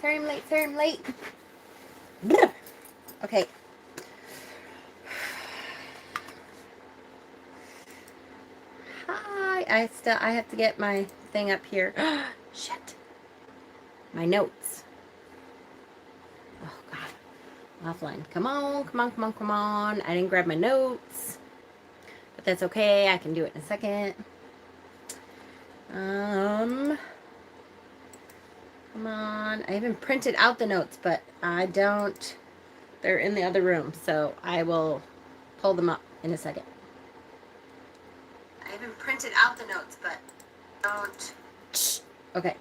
Sorry I'm late. Okay. Hi. I have to get my thing up here. Shit. My notes. Oh God. Offline. Come on. I didn't grab my notes. But that's okay. I can do it in a second. Come on. I even printed out the notes, but I don't. They're in the other room, so I will pull them up in a second. I haven't printed out the notes, but don't. Okay.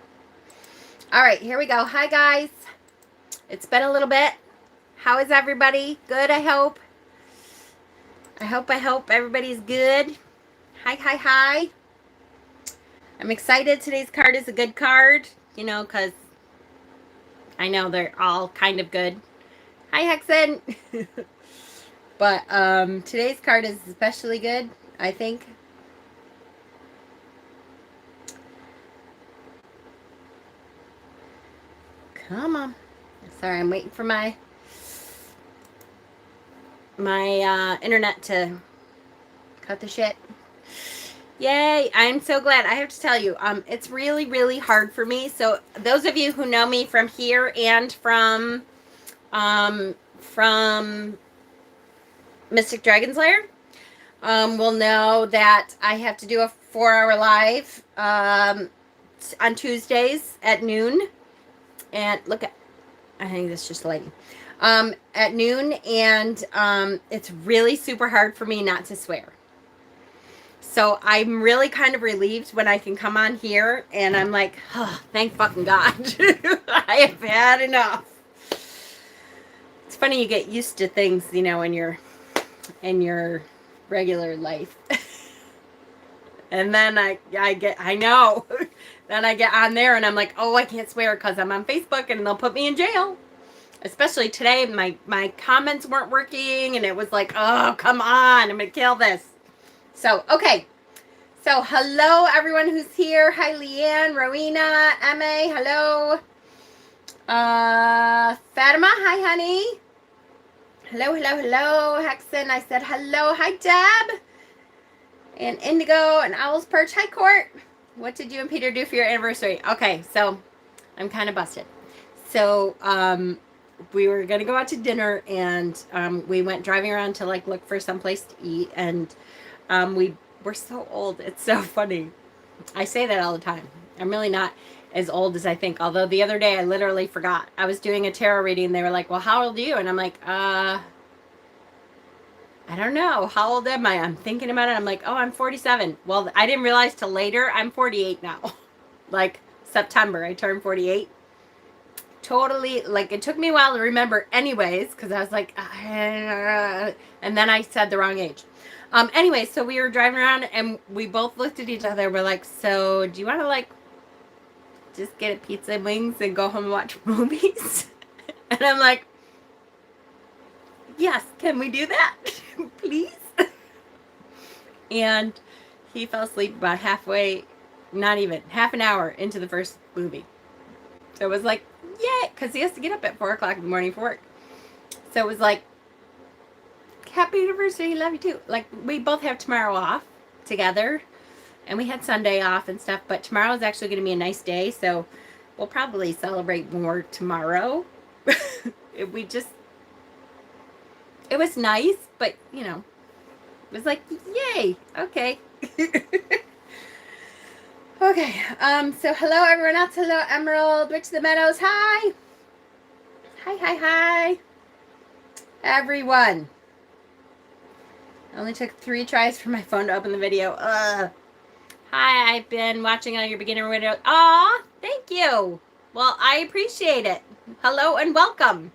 All right, here we go. Hi, guys. It's been a little bit. How is everybody? Good, I hope. I hope everybody's good. Hi. I'm excited. Today's card is a good card, because I know they're all kind of good. Hi, Hexen. But today's card is especially good, I think. Come on. Sorry, I'm waiting for my internet to cut the shit. Yay, I'm so glad. I have to tell you, it's really, really hard for me. So those of you who know me from here and from Mystic Dragon's Lair, will know that I have to do a 4-hour live on Tuesdays at noon. And look at, I think that's just lighting. At noon, and it's really super hard for me not to swear. So I'm really kind of relieved when I can come on here, and I'm like, oh, thank fucking God. I have had enough. It's funny, you get used to things, in your regular life. And then I know. Then I get on there and I'm like, oh, I can't swear because I'm on Facebook and they'll put me in jail. Especially today, my comments weren't working, and it was like, oh, come on, I'm going to kill this. So, okay. So, hello, everyone who's here. Hi, Leanne, Rowena, Emma, hello. Fatima, hi, honey. Hello. Hexen, I said hello. Hi, Deb. And Indigo and Owl's Perch. Hi, Court. What did you and Peter do for your anniversary? Okay, so I'm kind of busted. So, we were going to go out to dinner, and we went driving around to look for some place to eat, and we're so old. It's so funny. I say that all the time. I'm really not as old as I think, although the other day I literally forgot. I was doing a tarot reading, and they were like, well, how old are you? And I'm like, I don't know. How old am I? I'm thinking about it. I'm like, oh, I'm 47. Well, I didn't realize till later I'm 48 now. September, I turned 48. Totally, it took me a while to remember anyways, because I was like, and then I said the wrong age. Anyway, so we were driving around, and we both looked at each other. We're like, so do you want to, just get a pizza and wings and go home and watch movies? And I'm like, yes, can we do that? Please? And he fell asleep about halfway, not even, half an hour into the first movie. So it was like, yay, because he has to get up at 4 o'clock in the morning for work. So it was like, happy anniversary, love you too. We both have tomorrow off together, and we had Sunday off and stuff, but tomorrow is actually going to be a nice day, so we'll probably celebrate more tomorrow. It was nice, but, it was like, yay, okay. Okay, so hello everyone else. Hello, Emerald, Witch of the Meadows, hi. Hi. Everyone. It only took 3 tries for my phone to open the video. Hi, I've been watching all your beginner videos. Aw, thank you. Well, I appreciate it. Hello and welcome.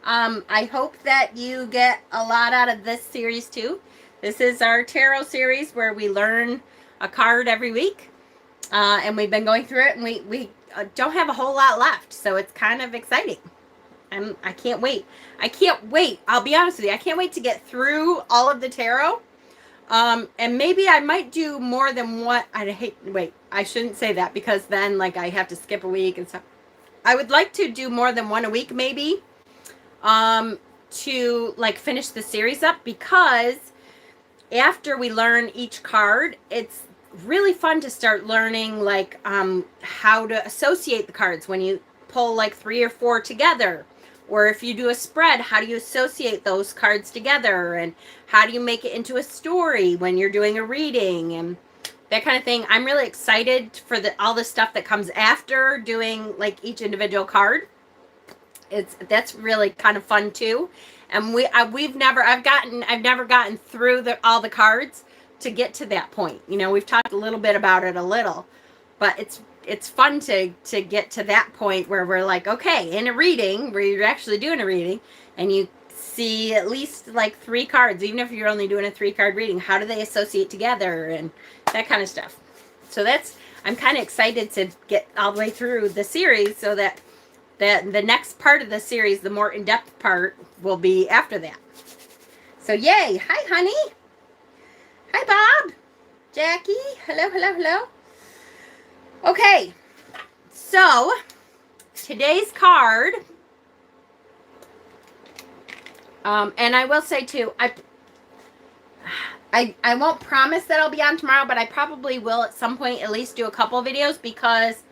I hope that you get a lot out of this series too. This is our tarot series where we learn a card every week. And we've been going through it, and we don't have a whole lot left, so it's kind of exciting. I can't wait. I'll be honest with you. I can't wait to get through all of the tarot. And maybe I might do more than what I shouldn't say that, because then I have to skip a week and stuff. I would like to do more than one a week, maybe, to like finish the series up, because after we learn each card, it's really fun to start learning like how to associate the cards when you pull like 3 or 4 together, or if you do a spread, how do you associate those cards together, and how do you make it into a story when you're doing a reading and that kind of thing. I'm really excited for all the stuff that comes after doing like each individual card. That's really kind of fun too. And I've never gotten through all the cards to get to that point. You know, we've talked a little bit about it a little, but it's fun to get to that point where we're like, okay, in a reading where you're actually doing a reading and you see at least like 3 cards, even if you're only doing a 3-card reading, how do they associate together and that kind of stuff. So I'm kind of excited to get all the way through the series, so that the next part of the series, the more in-depth part, will be after that. So yay. Hi, honey. Hi, Bob. Jackie. Hello, hello, hello. Okay. So today's card, and I will say too, I won't promise that I'll be on tomorrow, but I probably will at some point at least do a couple videos, because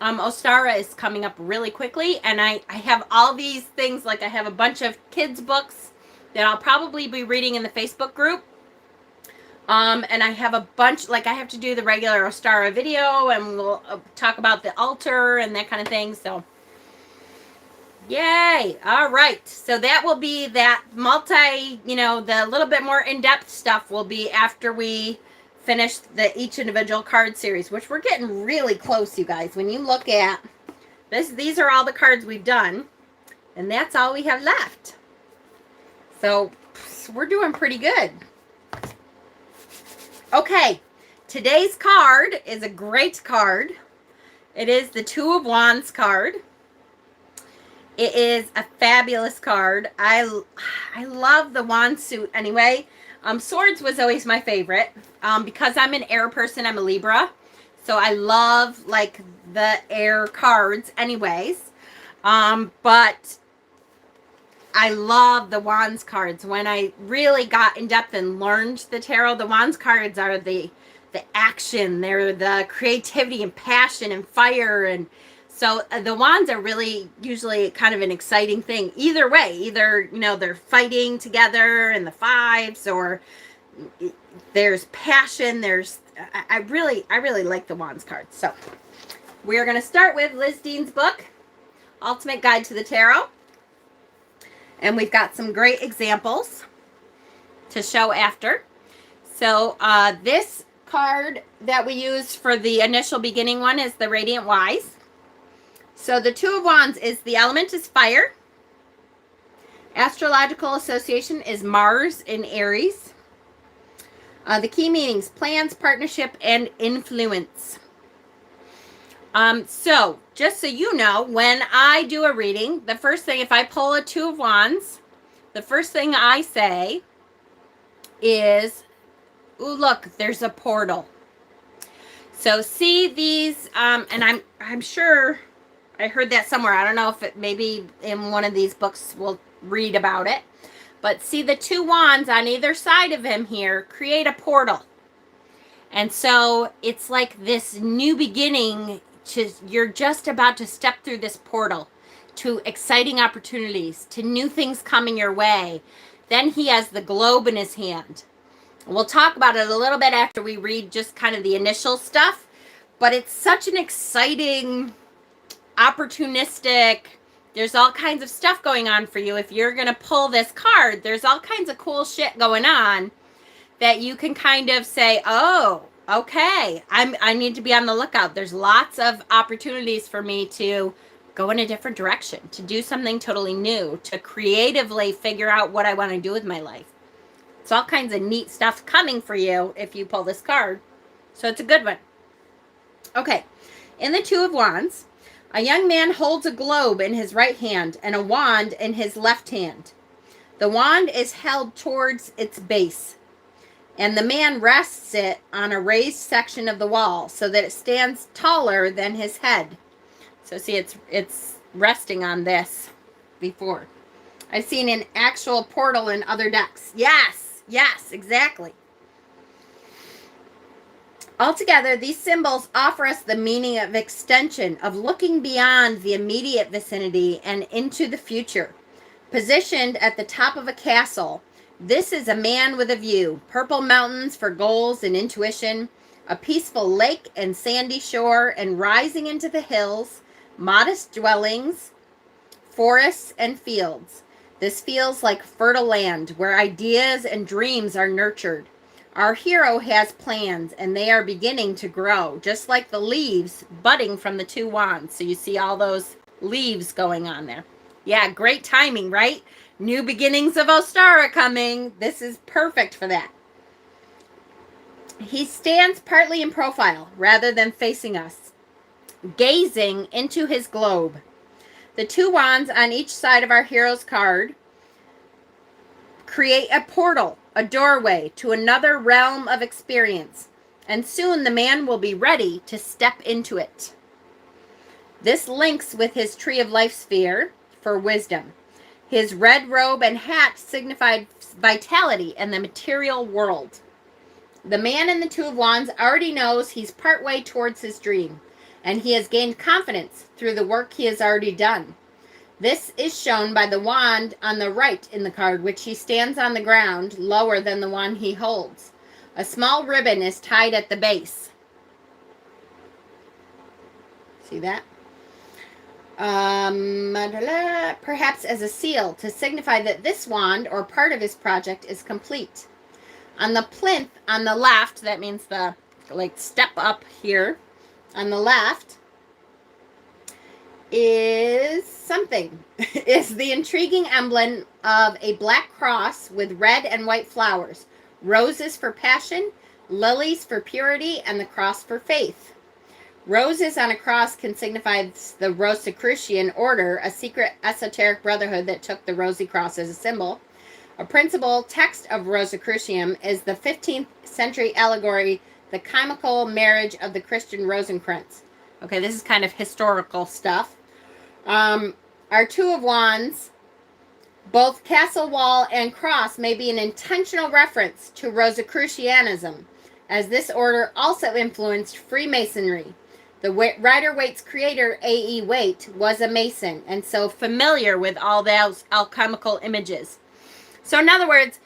Ostara is coming up really quickly, and I have all these things, like I have a bunch of kids books that I'll probably be reading in the Facebook group, and I have a bunch, like I have to do the regular Ostara video, and we'll talk about the altar and that kind of thing. So yay. All right, so that will be that the little bit more in-depth stuff will be after we finish each individual card series, which we're getting really close, you guys. When you look at this, these are all the cards we've done, and that's all we have left. So we're doing pretty good. Okay, today's card is a great card. It is the 2 of Wands card. It is a fabulous card. I love the wand suit anyway. Swords was always my favorite. Because I'm an air person, I'm a Libra. So I love like the air cards anyways. But I love the Wands cards. When I really got in depth and learned the tarot, the Wands cards are the action. They're the creativity and passion and fire, and so the Wands are really usually kind of an exciting thing. Either way, either they're fighting together in the 5s, or there's passion. I really like the Wands cards. So we're going to start with Liz Dean's book, Ultimate Guide to the Tarot. And we've got some great examples to show after. So this card that we use for the initial beginning one is the Radiant Wise. So the 2 of Wands is the element is fire. Astrological association is Mars in Aries. The key meanings: plans, partnership, and influence. So just so you know, when I do a reading, the first thing, if I pull a 2 of Wands, the first thing I say is, ooh, look, there's a portal. So see these, and I'm sure I heard that somewhere. I don't know if it maybe in one of these books we'll read about it. But see the 2 wands on either side of him here create a portal. And so it's like this new beginning. You're just about to step through this portal to exciting opportunities, to new things coming your way. Then he has the globe in his hand. We'll talk about it a little bit after we read just kind of the initial stuff. But it's such an exciting, opportunistic, there's all kinds of stuff going on for you. If you're going to pull this card, there's all kinds of cool shit going on that you can kind of say, oh, okay, I need to be on the lookout. There's lots of opportunities for me to go in a different direction, to do something totally new, to creatively figure out what I want to do with my life. It's all kinds of neat stuff coming for you if you pull this card. So it's a good one. Okay, in the 2 of Wands, a young man holds a globe in his right hand and a wand in his left hand. The wand is held towards its base, and the man rests it on a raised section of the wall so that it stands taller than his head. So see, it's resting on this before. I've seen an actual portal in other decks. Yes, yes, exactly. Altogether, these symbols offer us the meaning of extension, of looking beyond the immediate vicinity and into the future. Positioned at the top of a castle, this is a man with a view. Purple mountains for goals and intuition, a peaceful lake and sandy shore, and rising into the hills, modest dwellings, forests, and fields. This feels like fertile land where ideas and dreams are nurtured. Our hero has plans, and they are beginning to grow, just like the leaves budding from the two wands. So you see all those leaves going on there. Yeah, great timing, right? New beginnings of Ostara coming. This is perfect for that. He stands partly in profile rather than facing us, gazing into his globe. The two wands on each side of our hero's card create a portal, a doorway to another realm of experience, and soon the man will be ready to step into it. This links with his Tree of Life sphere for wisdom. His red robe and hat signified vitality and the material world. The man in the Two of Wands already knows he's partway towards his dream, and he has gained confidence through the work he has already done. This is shown by the wand on the right in the card, which he stands on the ground lower than the one he holds. A small ribbon is tied at the base. See that? Perhaps as a seal to signify that this wand or part of his project is complete. On the plinth on the left, that means the step up here on the left, is something. Is the intriguing emblem of a black cross with red and white flowers, roses for passion, lilies for purity, and the cross for faith. Roses on a cross can signify the Rosicrucian order, a secret esoteric brotherhood that took the rosy cross as a symbol. A principal text of Rosicrucian is the 15th century allegory, The Chemical Marriage of the Christian Rosencrantz. Okay, this is kind of historical stuff. Our Two of Wands, both castle wall and cross, may be an intentional reference to Rosicrucianism, as this order also influenced Freemasonry. The Rider-Waite's creator, A.E. Waite, was a Mason, and so familiar with all those alchemical images. So in other words,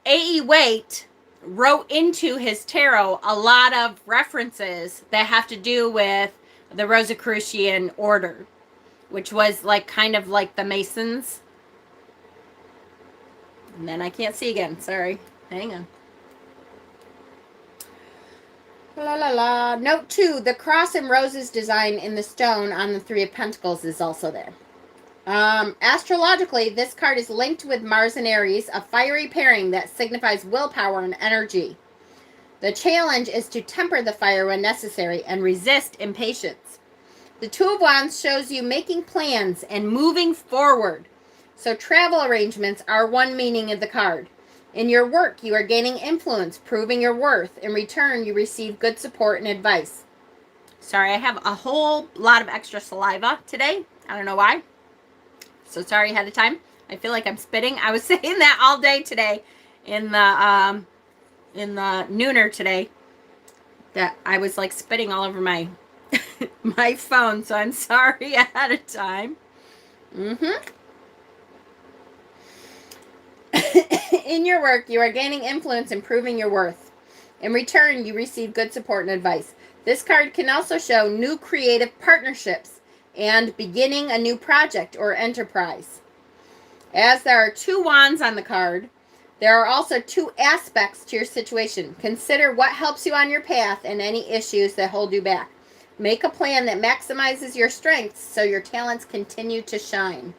A.E. Waite wrote into his tarot a lot of references that have to do with the Rosicrucian order, which was kind of like the Masons. And then I can't see again. Sorry. Hang on. La la la. Note 2, the cross and roses design in the stone on the Three of Pentacles is also there. Astrologically, this card is linked with Mars and Aries, a fiery pairing that signifies willpower and energy. The challenge is to temper the fire when necessary and resist impatience. The Two of Wands shows you making plans and moving forward. So travel arrangements are one meaning of the card. In your work, you are gaining influence, proving your worth. In return, you receive good support and advice. Sorry, I have a whole lot of extra saliva today. I don't know why. So sorry ahead of time. I feel like I'm spitting. I was saying that all day today in the nooner today, that I was spitting all over my my phone. So I'm sorry ahead of time. In your work, you are gaining influence and proving your worth. In return, you receive good support and advice. This card can also show new creative partnerships and beginning a new project or enterprise. As there are two wands on the card, there are also two aspects to your situation. Consider what helps you on your path and any issues that hold you back. Make a plan that maximizes your strengths so your talents continue to shine.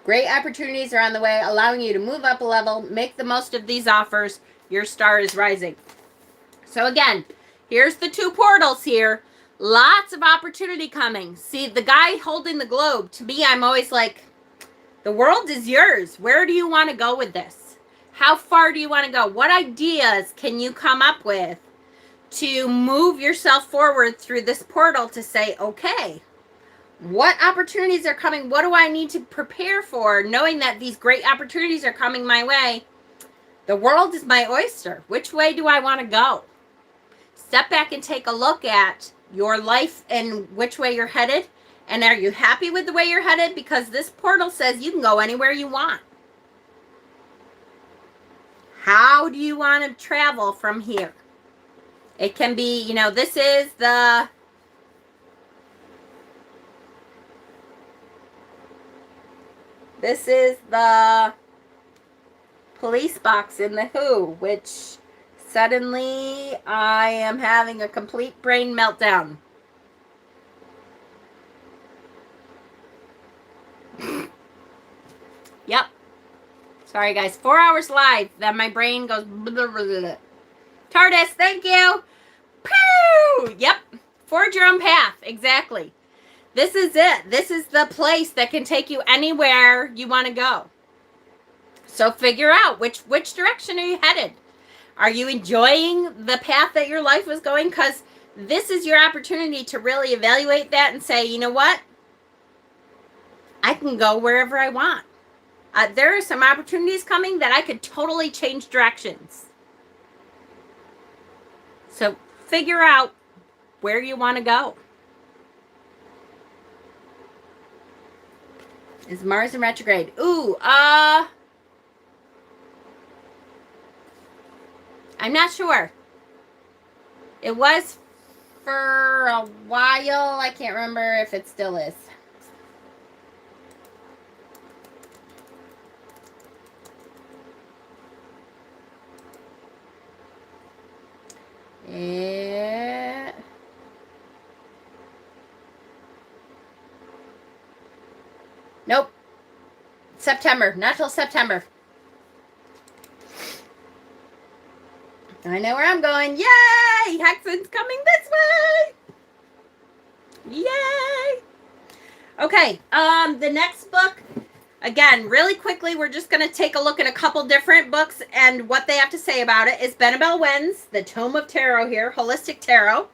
Great opportunities are on the way, allowing you to move up a level. Make the most of these offers. Your star is rising. So again, here's the two portals here. Lots of opportunity coming. See, the guy holding the globe, to me, I'm always like, the world is yours. Where do you want to go with this? How far do you want to go? What ideas can you come up with to move yourself forward through this portal to say, okay, What opportunities are coming? What do I need to prepare for, knowing that these great opportunities are coming my way? The world is my oyster. Which way do I want to go? Step back and take a look at your life and which way you're headed. And are you happy with the way you're headed? Because this portal says you can go anywhere you want. How do you want to travel from here? It can be, you know, this is the police box in the Who, which suddenly I am having a complete brain meltdown. Yep. Sorry, guys. 4 hours live. Then my brain goes. Blah, blah, blah. TARDIS, thank you. Pew! Yep. Forge your own path. Exactly. This is it. This is the place that can take you anywhere you want to go. So figure out which direction are you headed. Are you enjoying the path that your life was going? Because this is your opportunity to really evaluate that and say, you know what? I can go wherever I want. There are some opportunities coming that I could totally change directions. So figure out where you want to go. Is Mars in retrograde? Ooh, I'm not sure. It was for a while. I can't remember if it still is. Yeah. Nope. September. Not till September. I know where I'm going. Yay! Hexen's coming this way. Yay! Okay. The next book, again, really quickly, we're just going to take a look at a couple different books and what they have to say about it. Is Benebell Wens, the Tome of Tarot here, Holistic Tarot.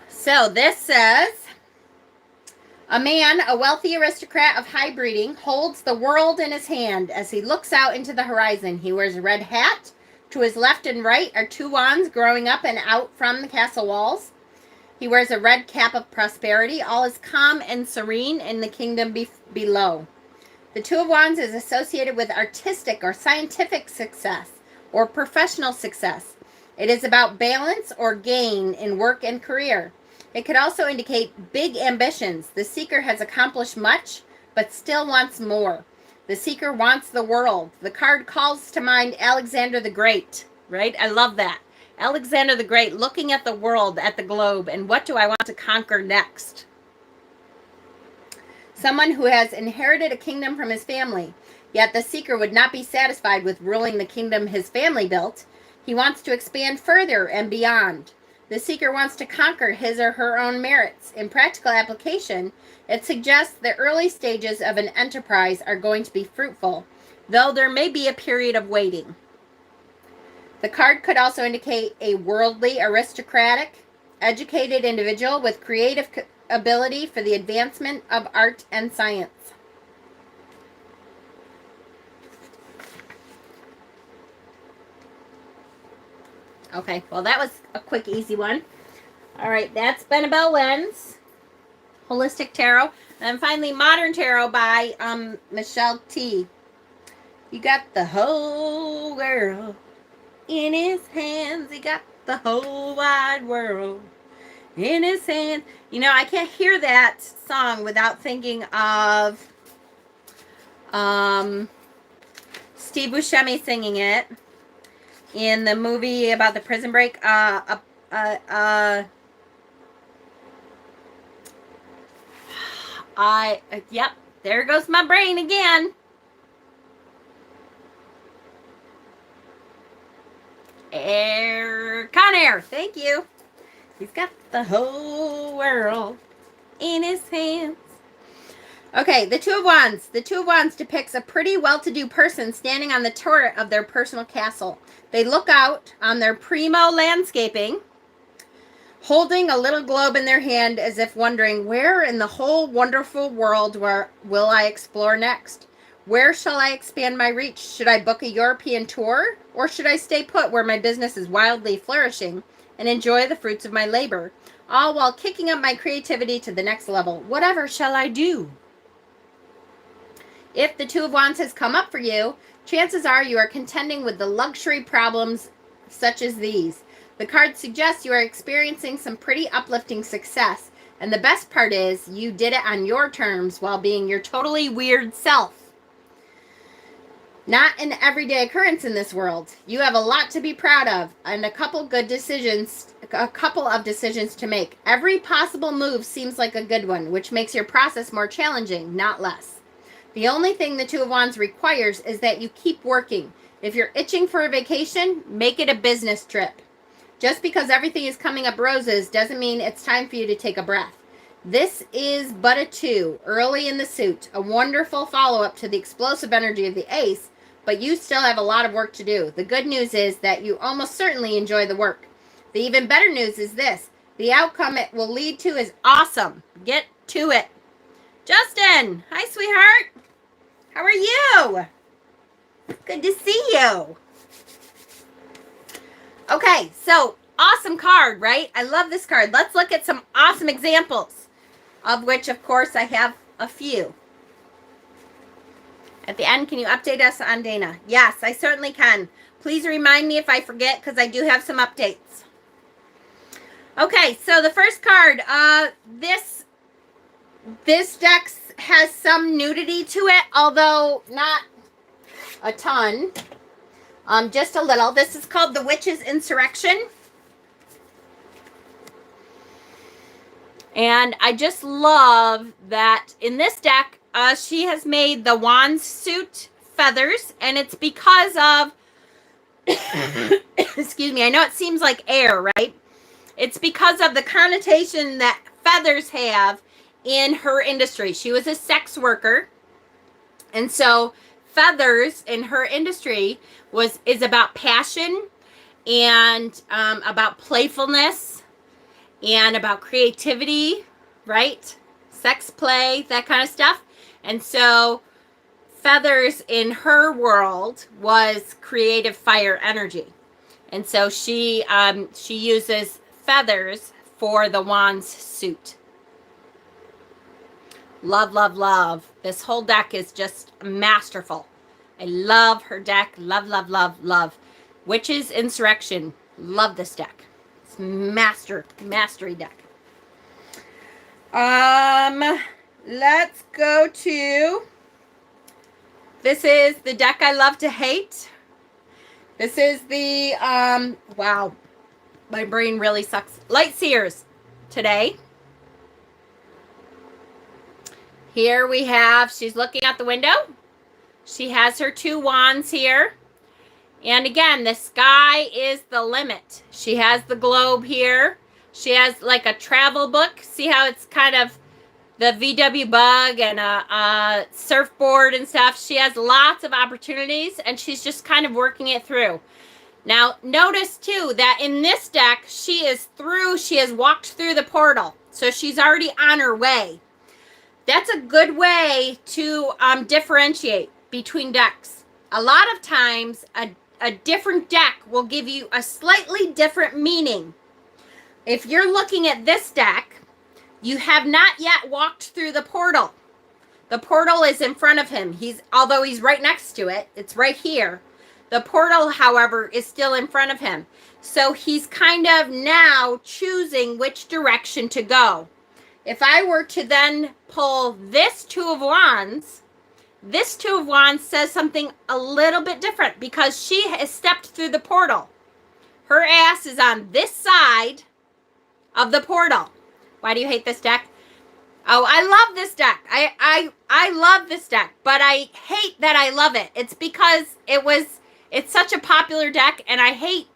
So this says, a man, a wealthy aristocrat of high breeding, holds the world in his hand as he looks out into the horizon. He wears a red hat. To his left and right are two wands growing up and out from the castle walls. He wears a red cap of prosperity. All is calm and serene in the kingdom below. The Two of Wands is associated with artistic or scientific success or professional success. It is about balance or gain in work and career. It could also indicate big ambitions. The seeker has accomplished much, but still wants more. The seeker wants the world. The card calls to mind Alexander the Great, right? I love that. Alexander the Great, looking at the world, at the globe, and what do I want to conquer next? Someone who has inherited a kingdom from his family, yet the seeker would not be satisfied with ruling the kingdom his family built. He wants to expand further and beyond. The seeker wants to conquer his or her own merits. In practical application, it suggests the early stages of an enterprise are going to be fruitful, though there may be a period of waiting. The card could also indicate a worldly, aristocratic, educated individual with creative ability for the advancement of art and science. Okay, well, that was a quick, easy one. All right, that's Benebell Wens, Holistic Tarot. And finally, Modern Tarot by Michelle T. You got the whole world in his hands. He got the whole wide world in his hands. You know, I can't hear that song without thinking of Steve Buscemi singing it in the movie about the prison break. Yep, there goes my brain again. Con Air, thank you. He's got the whole world in his hands. Okay, the Two of Wands. The Two of Wands depicts a pretty well-to-do person standing on the turret of their personal castle. They look out on their primo landscaping, holding a little globe in their hand as if wondering, where in the whole wonderful world will I explore next? Where shall I expand my reach? Should I book a European tour? Or should I stay put where my business is wildly flourishing and enjoy the fruits of my labor, all while kicking up my creativity to the next level? Whatever shall I do? If the Two of Wands has come up for you, chances are you are contending with the luxury problems such as these. The card suggests you are experiencing some pretty uplifting success, and the best part is you did it on your terms while being your totally weird self. Not an everyday occurrence in this world. You have a lot to be proud of and a couple of decisions to make. Every possible move seems like a good one, which makes your process more challenging, not less. The only thing the Two of Wands requires is that you keep working. If you're itching for a vacation, make it a business trip. Just because everything is coming up roses doesn't mean it's time for you to take a breath. This is but a 2, early in the suit, a wonderful follow-up to the explosive energy of the Ace, but you still have a lot of work to do. The good news is that you almost certainly enjoy the work. The even better news is this. The outcome it will lead to is awesome. Get to it. Justin, hi, sweetheart. How are you? Good to see you. Okay, so awesome card, right? I love this card. Let's look at some awesome examples, of which, of course, I have a few. At the end, can you update us on Dana? Yes, I certainly can. Please remind me if I forget, because I do have some updates. Okay, so the first card, this deck has some nudity to it, although not a ton. Just a little. This is called the Witch's Insurrection. And I just love that in this deck, she has made the Wands suit feathers, and it's because of, excuse me, I know it seems like air, right? It's because of the connotation that feathers have in her industry. She was a sex worker, and so feathers in her industry is about passion and about playfulness and about creativity, right? Sex play, that kind of stuff. And so feathers in her world was creative fire energy. And so she uses feathers for the Wands suit. Love, love, love. This whole deck is just masterful. I love her deck. Love, love, love, love. Witch's Insurrection. Love this deck. It's mastery deck. Let's go to, this is the deck I love to hate. This is the, wow, my brain really sucks. Light Seers today. Here we have, she's looking out the window. She has her 2 wands here. And again, the sky is the limit. She has the globe here. She has like a travel book. See how it's kind of the VW bug and a surfboard and stuff. She has lots of opportunities, and she's just kind of working it through. Now, notice too that in this deck, she has walked through the portal. So she's already on her way. That's a good way to differentiate between decks. A lot of times, a different deck will give you a slightly different meaning. If you're looking at this deck, you have not yet walked through the portal. The portal is in front of him. Although he's right next to it, it's right here. The portal, however, is still in front of him. So he's kind of now choosing which direction to go. If I were to then pull this Two of Wands, this Two of Wands says something a little bit different because she has stepped through the portal. Her ass is on this side of the portal. Why do you hate this deck? Oh, I love this deck. I love this deck, but I hate that I love it. It's because it's such a popular deck, and I hate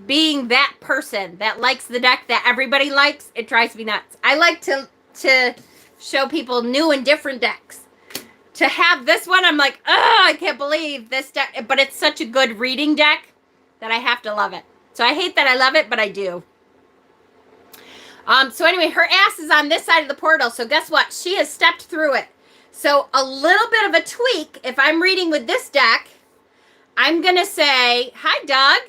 being that person that likes the deck that everybody likes. It drives me nuts. I like to show people new and different decks. To have this one, I'm like, oh, I can't believe this deck. But it's such a good reading deck that I have to love it. So I hate that I love it, but I do. So anyway, her ass is on this side of the portal. So guess what? She has stepped through it. So a little bit of a tweak. If I'm reading with this deck, I'm going to say, hi, Doug.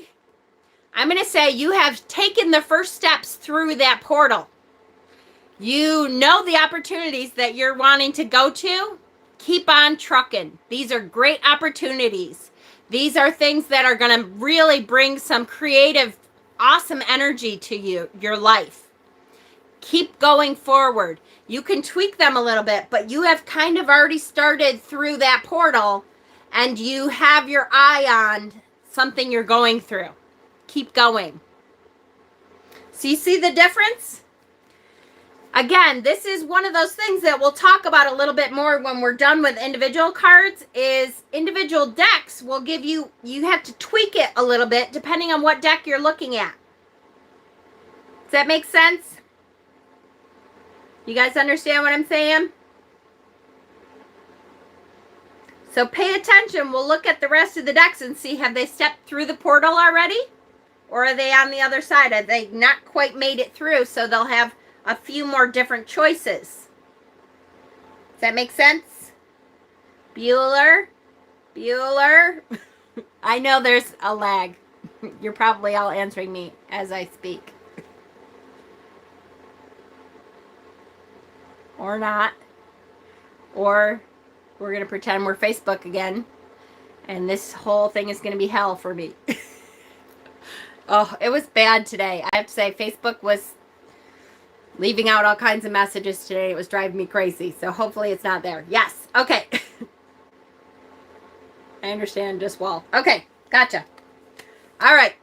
I'm going to say you have taken the first steps through that portal. You know the opportunities that you're wanting to go to. Keep on trucking. These are great opportunities. These are things that are going to really bring some creative, awesome energy to your life. Keep going forward. You can tweak them a little bit, but you have kind of already started through that portal and you have your eye on something you're going through. Keep going. So you see the difference? Again, this is one of those things that we'll talk about a little bit more when we're done with individual cards, is individual decks will give you have to tweak it a little bit depending on what deck you're looking at. Does that make sense? You guys understand what I'm saying? So pay attention. We'll look at the rest of the decks and see, have they stepped through the portal already? Or are they on the other side? Have they not quite made it through? So they'll have a few more different choices. Does that make sense? Bueller? I know there's a lag. You're probably all answering me as I speak. Or not. Or we're going to pretend we're Facebook again. And this whole thing is going to be hell for me. Oh, it was bad today. I have to say, Facebook was leaving out all kinds of messages today. It was driving me crazy. So hopefully it's not there. Yes. Okay. I understand just well. Okay. Gotcha. All right.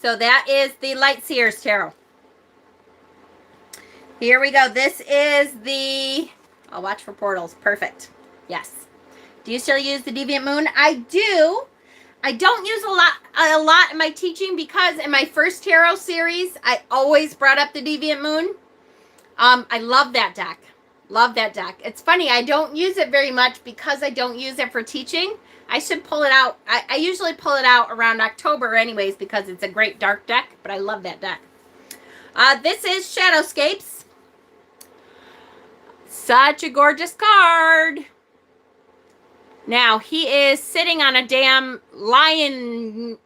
So that is the Light Seers Tarot. Here we go. This is the... I'll watch for portals. Perfect. Yes. Do you still use the Deviant Moon? I do. I don't use a lot in my teaching because in my first tarot series, I always brought up the Deviant Moon. I love that deck. Love that deck. It's funny, I don't use it very much because I don't use it for teaching. I should pull it out. I usually pull it out around October anyways because it's a great dark deck, but I love that deck. This is Shadowscapes. Such a gorgeous card. Now, he is sitting on a damn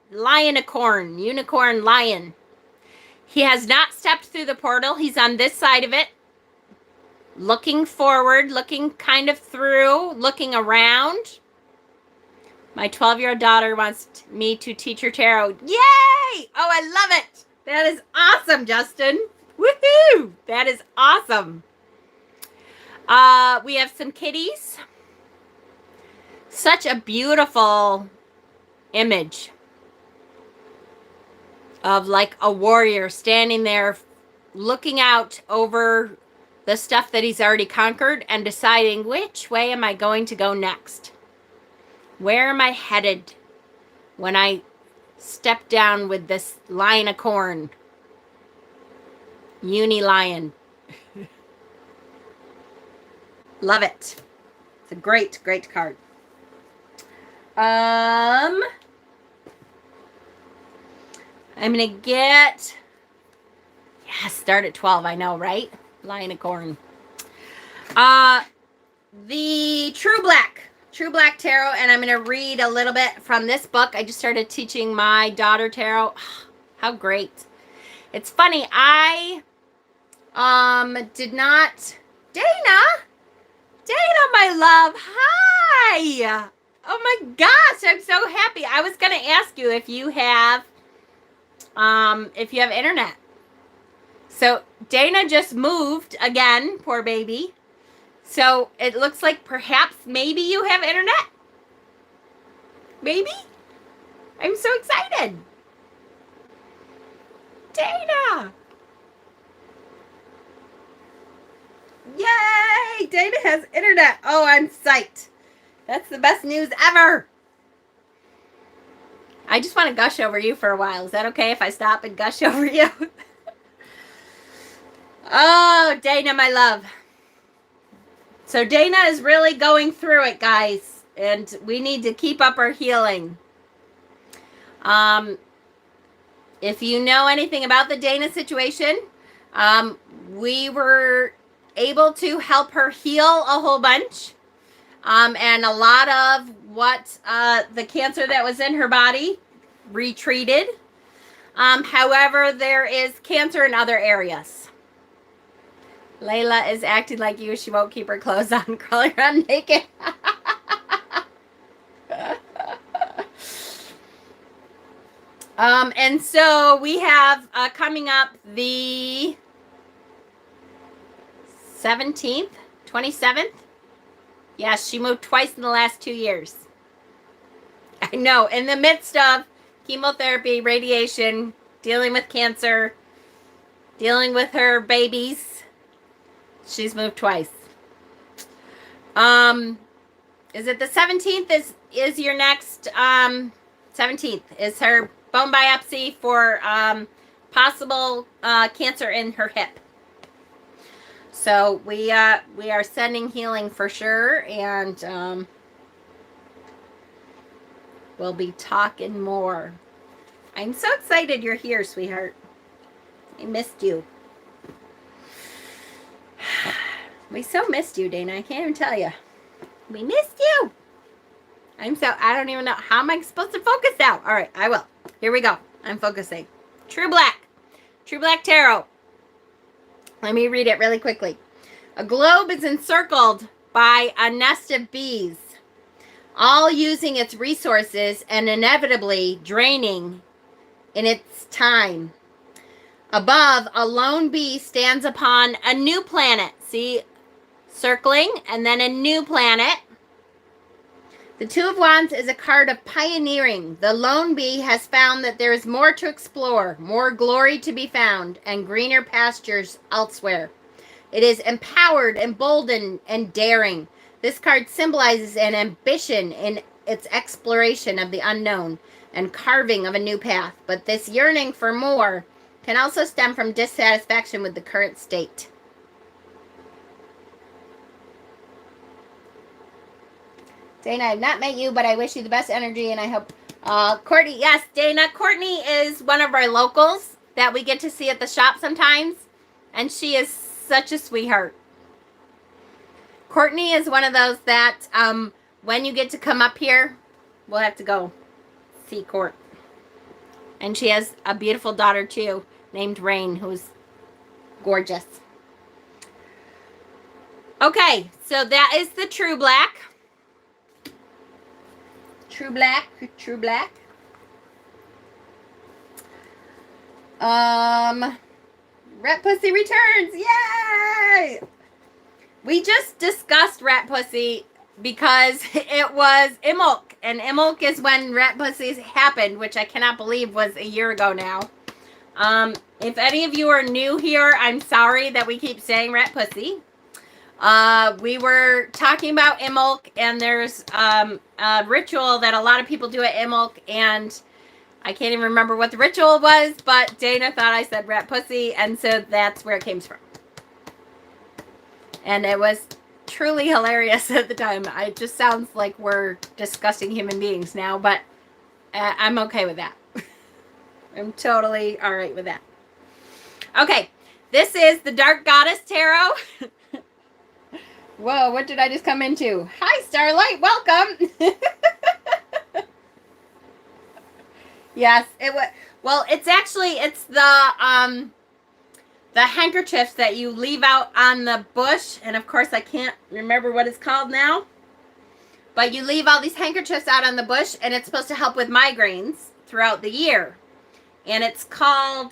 unicorn lion. He has not stepped through the portal. He's on this side of it. Looking forward, looking kind of through, looking around. My 12-year-old daughter wants me to teach her tarot. Yay! Oh, I love it. That is awesome, Justin. Woohoo! That is awesome. We have some kitties. Such a beautiful image of like a warrior standing there looking out over the stuff that he's already conquered and deciding, which way am I going to go next? Where am I headed when I step down with this lion of corn? Uni lion. Love it. It's a great, great card. I'm going to get, start at 12. I know, right? Lion of corn. The True Black Tarot, and I'm going to read a little bit from this book. I just started teaching my daughter tarot. How great. It's funny, I did not, Dana, my love, hi. Oh my gosh, I'm so happy. I was going to ask you if you have internet. So Dana just moved again, poor baby. So it looks like perhaps maybe you have internet. Maybe? I'm so excited. Dana. Yay! Dana has internet. Oh, I'm psyched. That's the best news ever. I just want to gush over you for a while. Is that okay if I stop and gush over you? Oh, Dana, my love. So Dana is really going through it, guys, and we need to keep up our healing. If you know anything about the Dana situation, we were able to help her heal a whole bunch. And a lot of what the cancer that was in her body retreated. However, there is cancer in other areas. Layla is acting like you. She won't keep her clothes on, crawling around naked. And so we have coming up the 17th, 27th. Yes, she moved twice in the last 2 years. I know, in the midst of chemotherapy, radiation, dealing with cancer, dealing with her babies, she's moved twice. Is it the 17th is your next 17th is her bone biopsy for possible cancer in her hip. So we are sending healing for sure, and we'll be talking more. I'm so excited you're here, sweetheart. I missed you. We so missed you, Dana. I can't even tell you. We missed you. I don't even know. How am I supposed to focus now? All right, I will. Here we go. I'm focusing. True Black. True Black Tarot. Let me read it really quickly. A globe is encircled by a nest of bees, all using its resources and inevitably draining in its time. Above, a lone bee stands upon a new planet. See, circling, and then a new planet. The Two of Wands is a card of pioneering. The lone bee has found that there is more to explore, more glory to be found, and greener pastures elsewhere. It is empowered, emboldened, and daring. This card symbolizes an ambition in its exploration of the unknown and carving of a new path. But this yearning for more can also stem from dissatisfaction with the current state. Dana, I've not met you, but I wish you the best energy, and I hope... Courtney, yes, Dana. Courtney is one of our locals that we get to see at the shop sometimes, and she is such a sweetheart. Courtney is one of those that when you get to come up here, we'll have to go see Court. And she has a beautiful daughter, too, named Rain, who's gorgeous. Okay, so that is the True Black. True Black, True Black. Rat Pussy returns. Yay! We just discussed Rat Pussy because it was Imbolc. And Imbolc is when Rat Pussies happened, which I cannot believe was a year ago now. If any of you are new here, I'm sorry that we keep saying Rat Pussy. We were talking about Imbolc, and there's a ritual that a lot of people do at Imbolc, and I can't even remember what the ritual was, but Dana thought I said Rat Pussy, and so that's where it came from. And it was truly hilarious at the time. It just sounds like we're discussing human beings now, but I'm okay with that. I'm totally all right with that. Okay, this is the Dark Goddess Tarot. Whoa, what did I just come into? Hi, Starlight, welcome. Yes, it was. Well, it's the handkerchiefs that you leave out on the bush, and of course I can't remember what it's called now. But you leave all these handkerchiefs out on the bush, and it's supposed to help with migraines throughout the year. And it's called,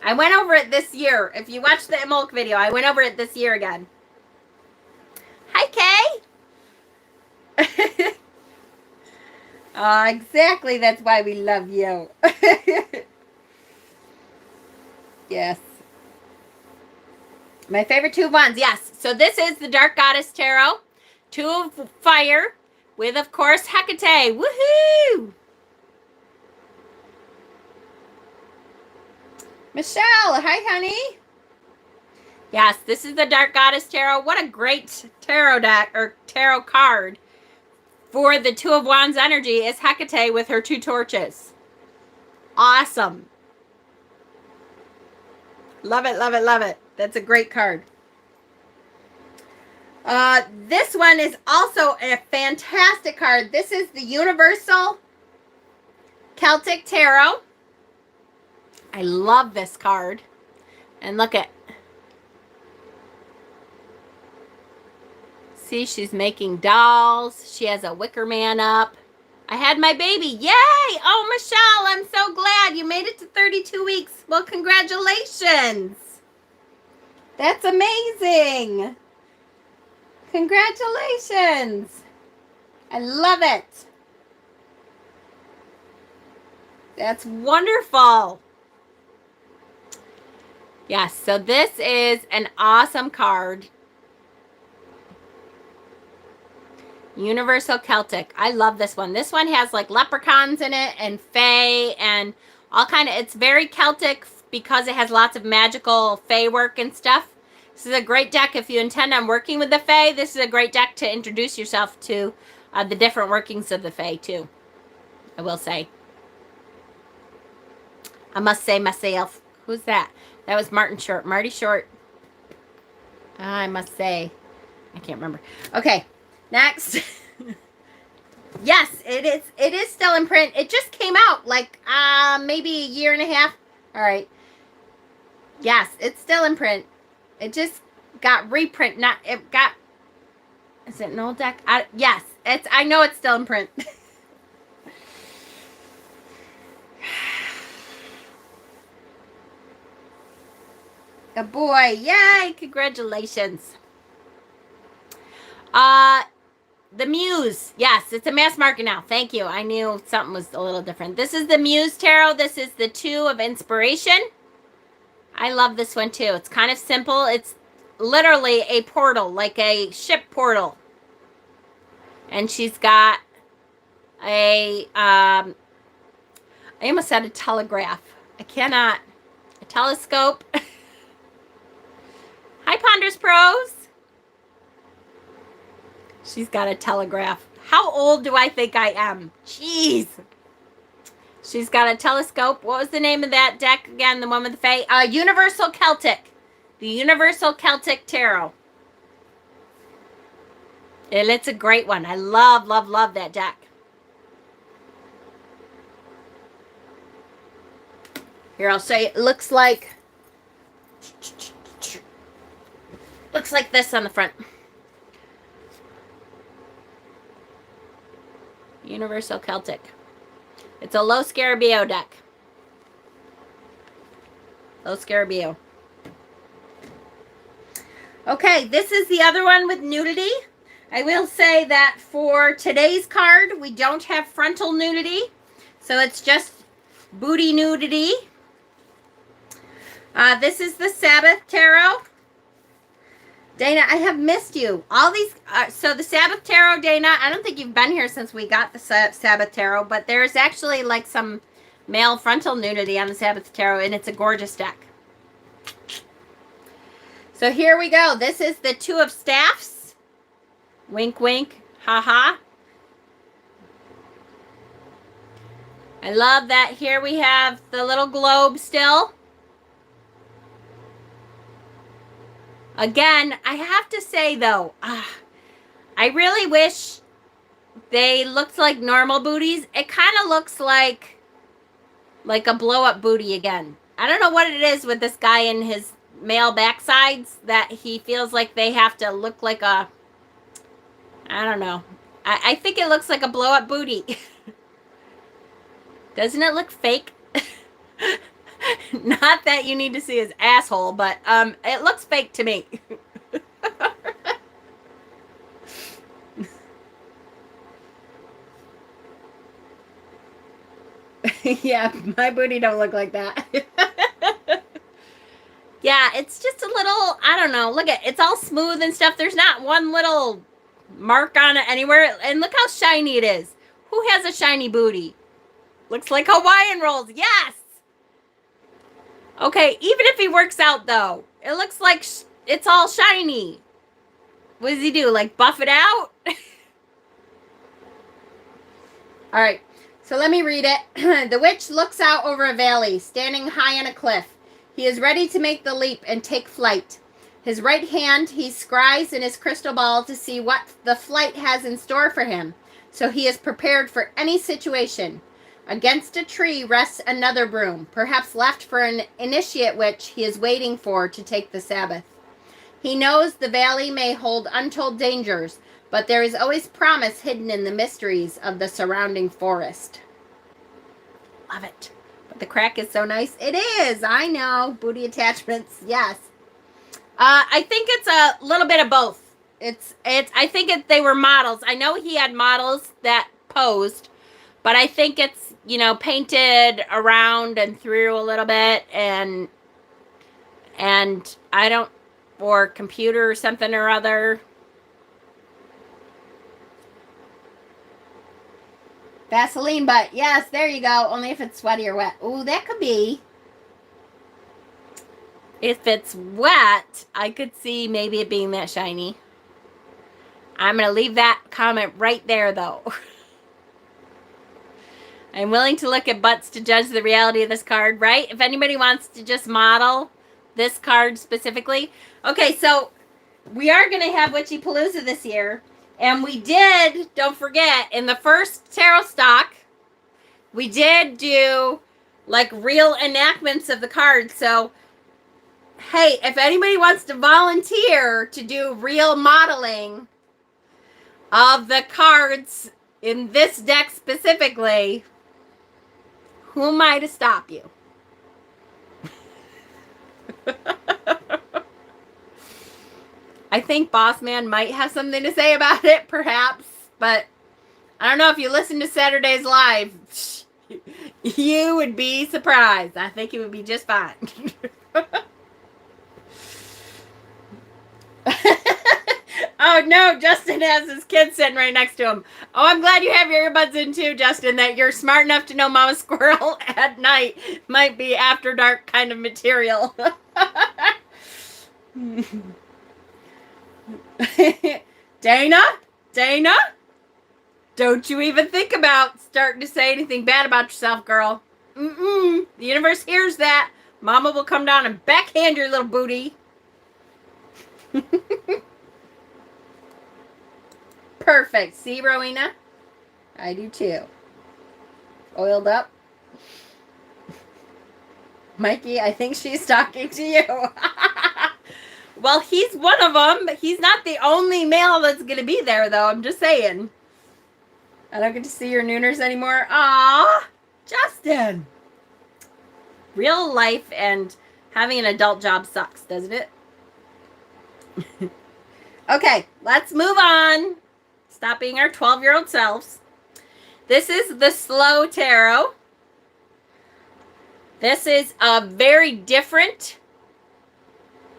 I went over it this year. If you watched the Imbolc video, I went over it this year again. Hi, Kay. Exactly. That's why we love you. Yes. My favorite Two of Wands. Yes. So this is the Dark Goddess Tarot. Two of Fire with, of course, Hecate. Woohoo! Michelle. Hi, honey. Yes, this is the Dark Goddess Tarot. What a great tarot deck or tarot card for the Two of Wands energy is Hecate with her 2 torches. Awesome. Love it, love it, love it. That's a great card. This one is also a fantastic card. This is the Universal Celtic Tarot. I love this card. And look at, see, she's making dolls. She has a wicker man up. I had my baby. Yay! Oh, Michelle, I'm so glad you made it to 32 weeks. Well, congratulations. That's amazing. Congratulations. I love it. That's wonderful. Yes, so this is an awesome card. Universal Celtic. I love this one. This one has like leprechauns in it and fae and all kind of, it's very Celtic because it has lots of magical fae work and stuff. This is a great deck if you intend on working with the fae. This is a great deck to introduce yourself to the different workings of the fae too. I will say. I must say myself. Who's that? That was Martin Short. Marty Short. I must say. I can't remember. Okay. Next. Yes, it is. It is still in print. It just came out like maybe a year and a half. All right. Yes, it's still in print. It just got reprint. Not it got. Is it an old deck? Yes, it's. I know it's still in print. A boy. Yay! Congratulations. The Muse. Yes, it's a mass market now. Thank you. I knew something was a little different. This is the Muse Tarot. This is the 2 of Inspiration. I love this one too. It's kind of simple. It's literally a portal, like a ship portal. And she's got a, I almost said a telegraph. I cannot. A telescope. Hi, Ponders Pros. She's got a telegraph. How old do I think I am? Jeez. She's got a telescope. What was the name of that deck again? The one with the fae? Universal Celtic. The Universal Celtic Tarot. And it's a great one. I love, love, love that deck. Here, I'll show you. It looks like this on the front. Universal Celtic. It's a Lo Scarabeo deck. Lo Scarabeo. Okay, this is the other one with nudity. I will say that for today's card, we don't have frontal nudity. So it's just booty nudity. This is the Sabbath Tarot. Dana, I have missed you. All these, so the Sabbath Tarot, Dana, I don't think you've been here since we got the Sabbath Tarot, but there's actually like some male frontal nudity on the Sabbath Tarot, and it's a gorgeous deck. So here we go. This is the 2 of Staffs. Wink, wink, ha-ha. I love that here we have the little globe still. Again, I have to say, though, I really wish they looked like normal booties. It kind of looks like a blow-up booty again. I don't know what it is with this guy and his male backsides that he feels like they have to look like a, I don't know. I think it looks like a blow-up booty. Doesn't it look fake? Not that you need to see his asshole, but it looks fake to me. Yeah, my booty don't look like that. Yeah, it's just a little, I don't know. Look at it's all smooth and stuff. There's not one little mark on it anywhere. And look how shiny it is. Who has a shiny booty? Looks like Hawaiian rolls. Yes. Okay, even if he works out, though, it looks like it's all shiny. What does he do? Like buff it out? All right. So let me read it. The witch looks out over a valley, standing high on a cliff. He is ready to make the leap and take flight. His right hand he scries in his crystal ball to see what the flight has in store for him, so he is prepared for any situation. Against a tree rests another broom, perhaps left for an initiate witch he is waiting for to take the Sabbath. He knows the valley may hold untold dangers, but there is always promise hidden in the mysteries of the surrounding forest. Love it. But the crack is so nice. It is. I know. Booty attachments. Yes. I think it's a little bit of both. I think they were models. I know he had models that posed, but I think it's, painted around and through a little bit and I don't, or computer or something or other. Vaseline butt. Yes, there you go. Only if it's sweaty or wet. Ooh, that could be. If it's wet, I could see maybe it being that shiny. I'm going to leave that comment right there, though. I'm willing to look at butts to judge the reality of this card, right? If anybody wants to just model this card specifically. Okay, so we are going to have Witchy Palooza this year. And we did, don't forget, in the first tarot stock, we did do like real enactments of the cards. So, hey, if anybody wants to volunteer to do real modeling of the cards in this deck specifically, who am I to stop you? I think Boss Man might have something to say about it, perhaps, but I don't know if you listen to Saturday's Live, you would be surprised. I think it would be just fine. Oh, no, Justin has his kid sitting right next to him. Oh, I'm glad you have your earbuds in too, Justin, that you're smart enough to know Mama Squirrel at night might be after dark kind of material. Dana, don't you even think about starting to say anything bad about yourself, girl. The universe hears that. Mama will come down and backhand your little booty. Perfect. See, Rowena? I do too. Oiled up. Mikey, I think she's talking to you. Well, he's one of them. He's not the only male that's going to be there, though. I'm just saying. I don't get to see your nooners anymore. Aw, Justin. Real life and having an adult job sucks, doesn't it? Okay, let's move on. Stop being our 12-year-old selves. This is the Slow Tarot. This is a very different.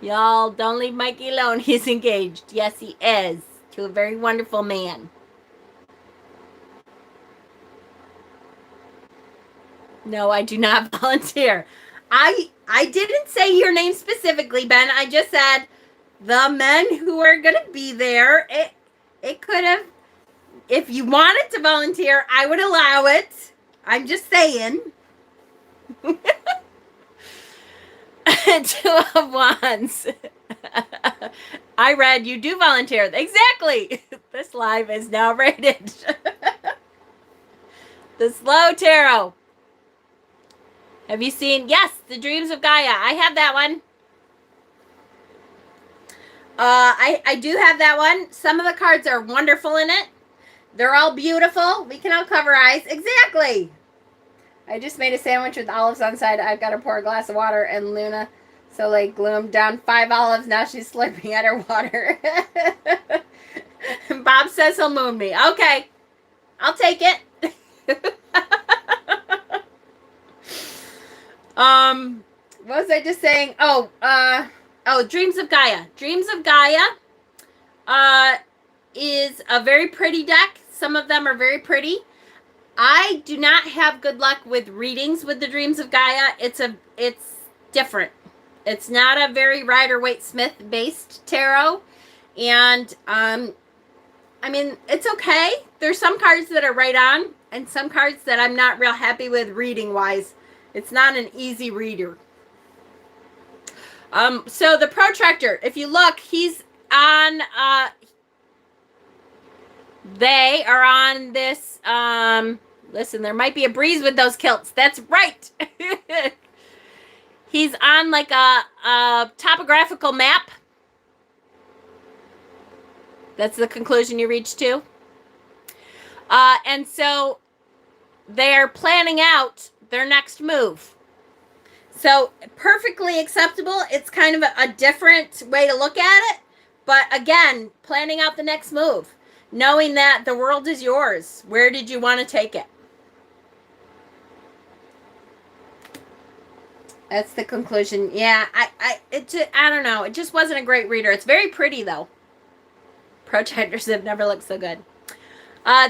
Y'all, don't leave Mikey alone. He's engaged. Yes, he is. To a very wonderful man. No, I do not volunteer. I didn't say your name specifically, Ben. I just said the men who are going to be there. It could have, if you wanted to volunteer, I would allow it. I'm just saying. Two of Wands. I read you do volunteer. Exactly. This live is now rated. The Slow Tarot. Have you seen? Yes, The Dreams of Gaia. I have that one. I do have that one. Some of the cards are wonderful in it. They're all beautiful. We can all cover eyes. Exactly. I just made a sandwich with olives on the side. I've got to pour a glass of water, and Luna gloomed down 5 olives. Now she's slurping at her water. Bob says he'll moon me. Okay. I'll take it. What was I just saying? Dreams of Gaia. Dreams of Gaia is a very pretty deck. Some of them are very pretty. I do not have good luck with readings with the Dreams of Gaia. It's different. It's not a very Rider-Waite-Smith based tarot. And, I mean, it's okay. There's some cards that are right on and some cards that I'm not real happy with reading wise. It's not an easy reader. So the protractor, if you look, he's on, they are on this, listen, there might be a breeze with those kilts. That's right. He's on like a topographical map. That's the conclusion you reach to. And so they're planning out their next move. So perfectly acceptable. It's kind of a different way to look at it. But again, planning out the next move. Knowing that the world is yours. Where did you want to take it? That's the conclusion. Yeah, I don't know. It just wasn't a great reader. It's very pretty though. Protractors have never looked so good.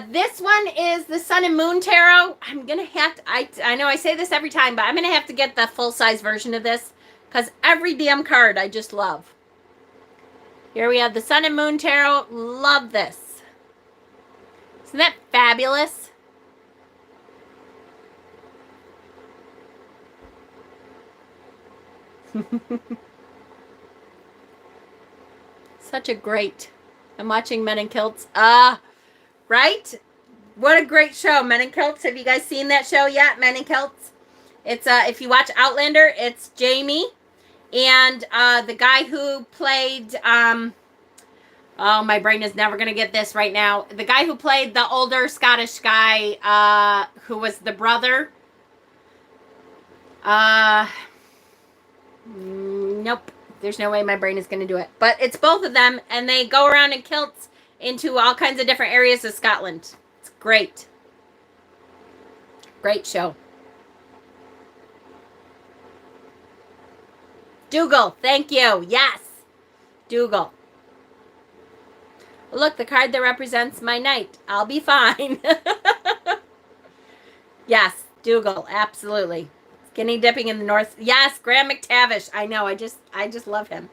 This one is the Sun and Moon Tarot. I'm going to have to, I know I say this every time, but I'm going to have to get the full-size version of this because every damn card I just love. Here we have the Sun and Moon Tarot. Love this. Isn't that fabulous? Such a great. I'm watching Men in Kilts. Right? What a great show, Men in Kilts. Have you guys seen that show yet, Men in Kilts? It's if you watch Outlander, it's Jamie and the guy who played oh, my brain is never gonna get this right now. The guy who played the older Scottish guy who was the brother. Nope. There's no way my brain is going to do it. But it's both of them, and they go around in kilts into all kinds of different areas of Scotland. It's great. Great show. Dougal, thank you. Yes. Dougal. Look, the card that represents my knight. I'll be fine. Yes, Dougal, absolutely. Skinny dipping in the north. Yes, Graham McTavish. I know. I just love him.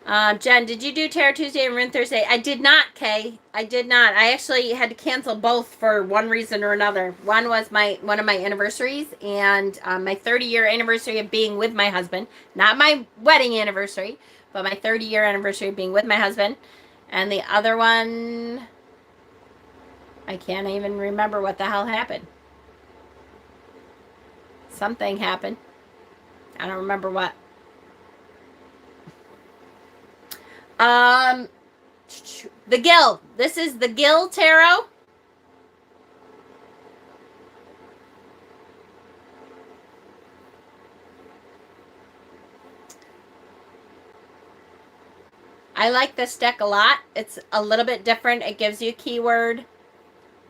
Jen, did you do Tarot Tuesday and Rune Thursday? I did not, Kay. I did not. I actually had to cancel both for one reason or another. One was one of my anniversaries and my 30-year anniversary of being with my husband. Not my wedding anniversary, but my 30-year anniversary of being with my husband. And the other one, I can't even remember what the hell happened. Something happened. I don't remember what. The Gill. This is the Gill Tarot. I like this deck a lot. It's a little bit different. It gives you a keyword.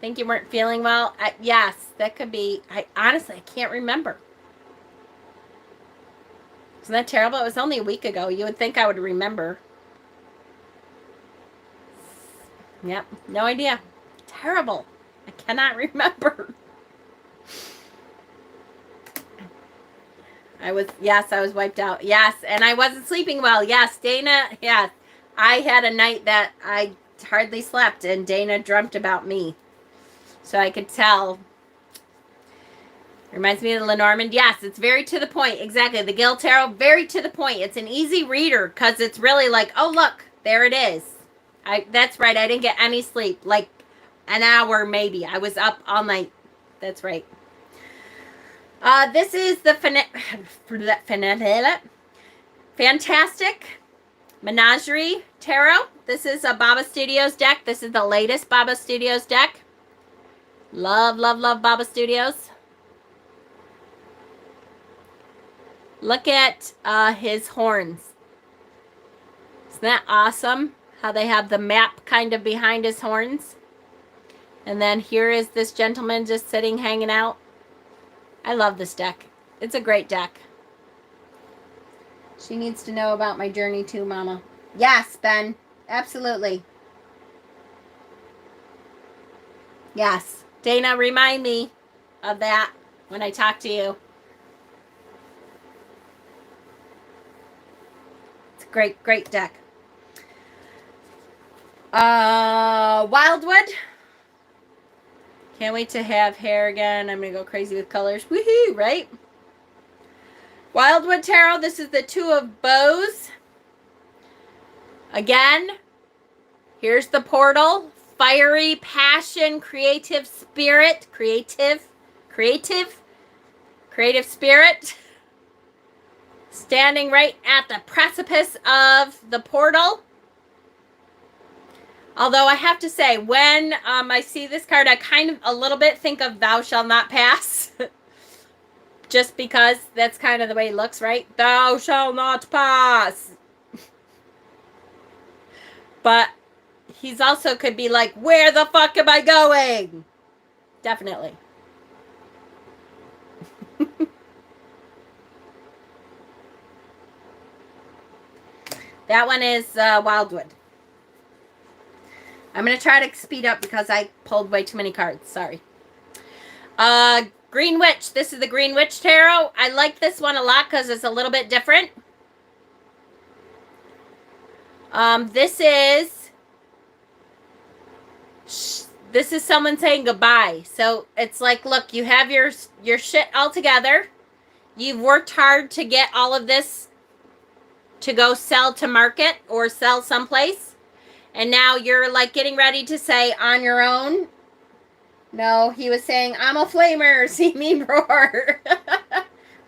Think you weren't feeling well? Yes, that could be. Honestly, I can't remember. Isn't that terrible? It was only a week ago. You would think I would remember. Yep, no idea. Terrible. I cannot remember. I was wiped out. Yes, and I wasn't sleeping well. Yes, Dana, yes. I had a night that I hardly slept, and Dana dreamt about me. So I could tell. Reminds me of Lenormand. Yes, it's very to the point. Exactly. The Gill Tarot, very to the point. It's an easy reader because it's really like, oh, look, there it is. That's right. I didn't get any sleep. Like an hour maybe. I was up all night. That's right. This is the Fantastic Menagerie Tarot. This is a Baba Studios deck. This is the latest Baba Studios deck. Love, love, love Baba Studios. Look at his horns. Isn't that awesome? How they have the map kind of behind his horns. And then here is this gentleman just sitting, hanging out. I love this deck. It's a great deck. She needs to know about my journey too, Mama. Yes, Ben. Absolutely. Yes. Dana, remind me of that. when I talk to you. It's a great, great deck. Wildwood. Can't wait to have hair again. I'm going to go crazy with colors. Woohoo, right? Wildwood Tarot. This is the Two of Bows. Again, here's the portal. Fiery passion, creative spirit. Creative spirit. Standing right at the precipice of the portal. Although I have to say, when I see this card, I kind of a little bit think of Thou Shall Not Pass. Just because that's kind of the way it looks, right? Thou shall not pass. But he's also could be like, where the fuck am I going? Definitely. That one is Wildwood. I'm going to try to speed up because I pulled way too many cards. Sorry. Green Witch. This is the Green Witch Tarot. I like this one a lot because it's a little bit different. This is someone saying goodbye. So it's like, look, you have your shit all together. You've worked hard to get all of this to go sell to market or sell someplace. And now you're like getting ready to say on your own. No, he was saying, I'm a flamer, see me roar.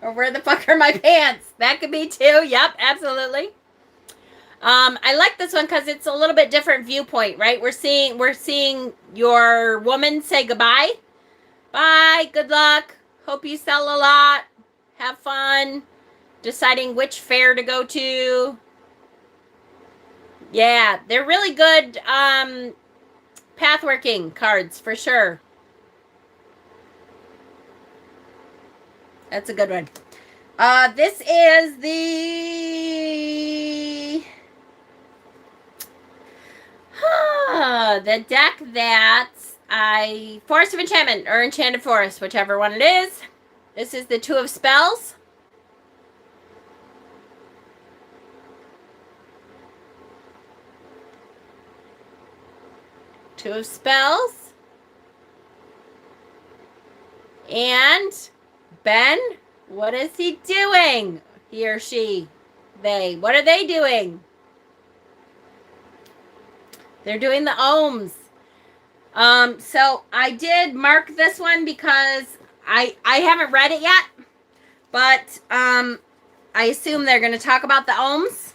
Or where the fuck are my pants? That could be too. Yep, absolutely. I like this one because it's a little bit different viewpoint, right? We're seeing your woman say goodbye. Bye, good luck. Hope you sell a lot. Have fun. Deciding which fair to go to. Yeah, they're really good pathworking cards for sure. That's a good one. This is the deck that Forest of Enchantment or Enchanted Forest, whichever one it is. This is the Two of Spells. Two of Spells. And Ben, what is he doing? He or she, they. What are they doing? They're doing the ohms. So I did mark this one because I haven't read it yet, but I assume they're going to talk about the ohms,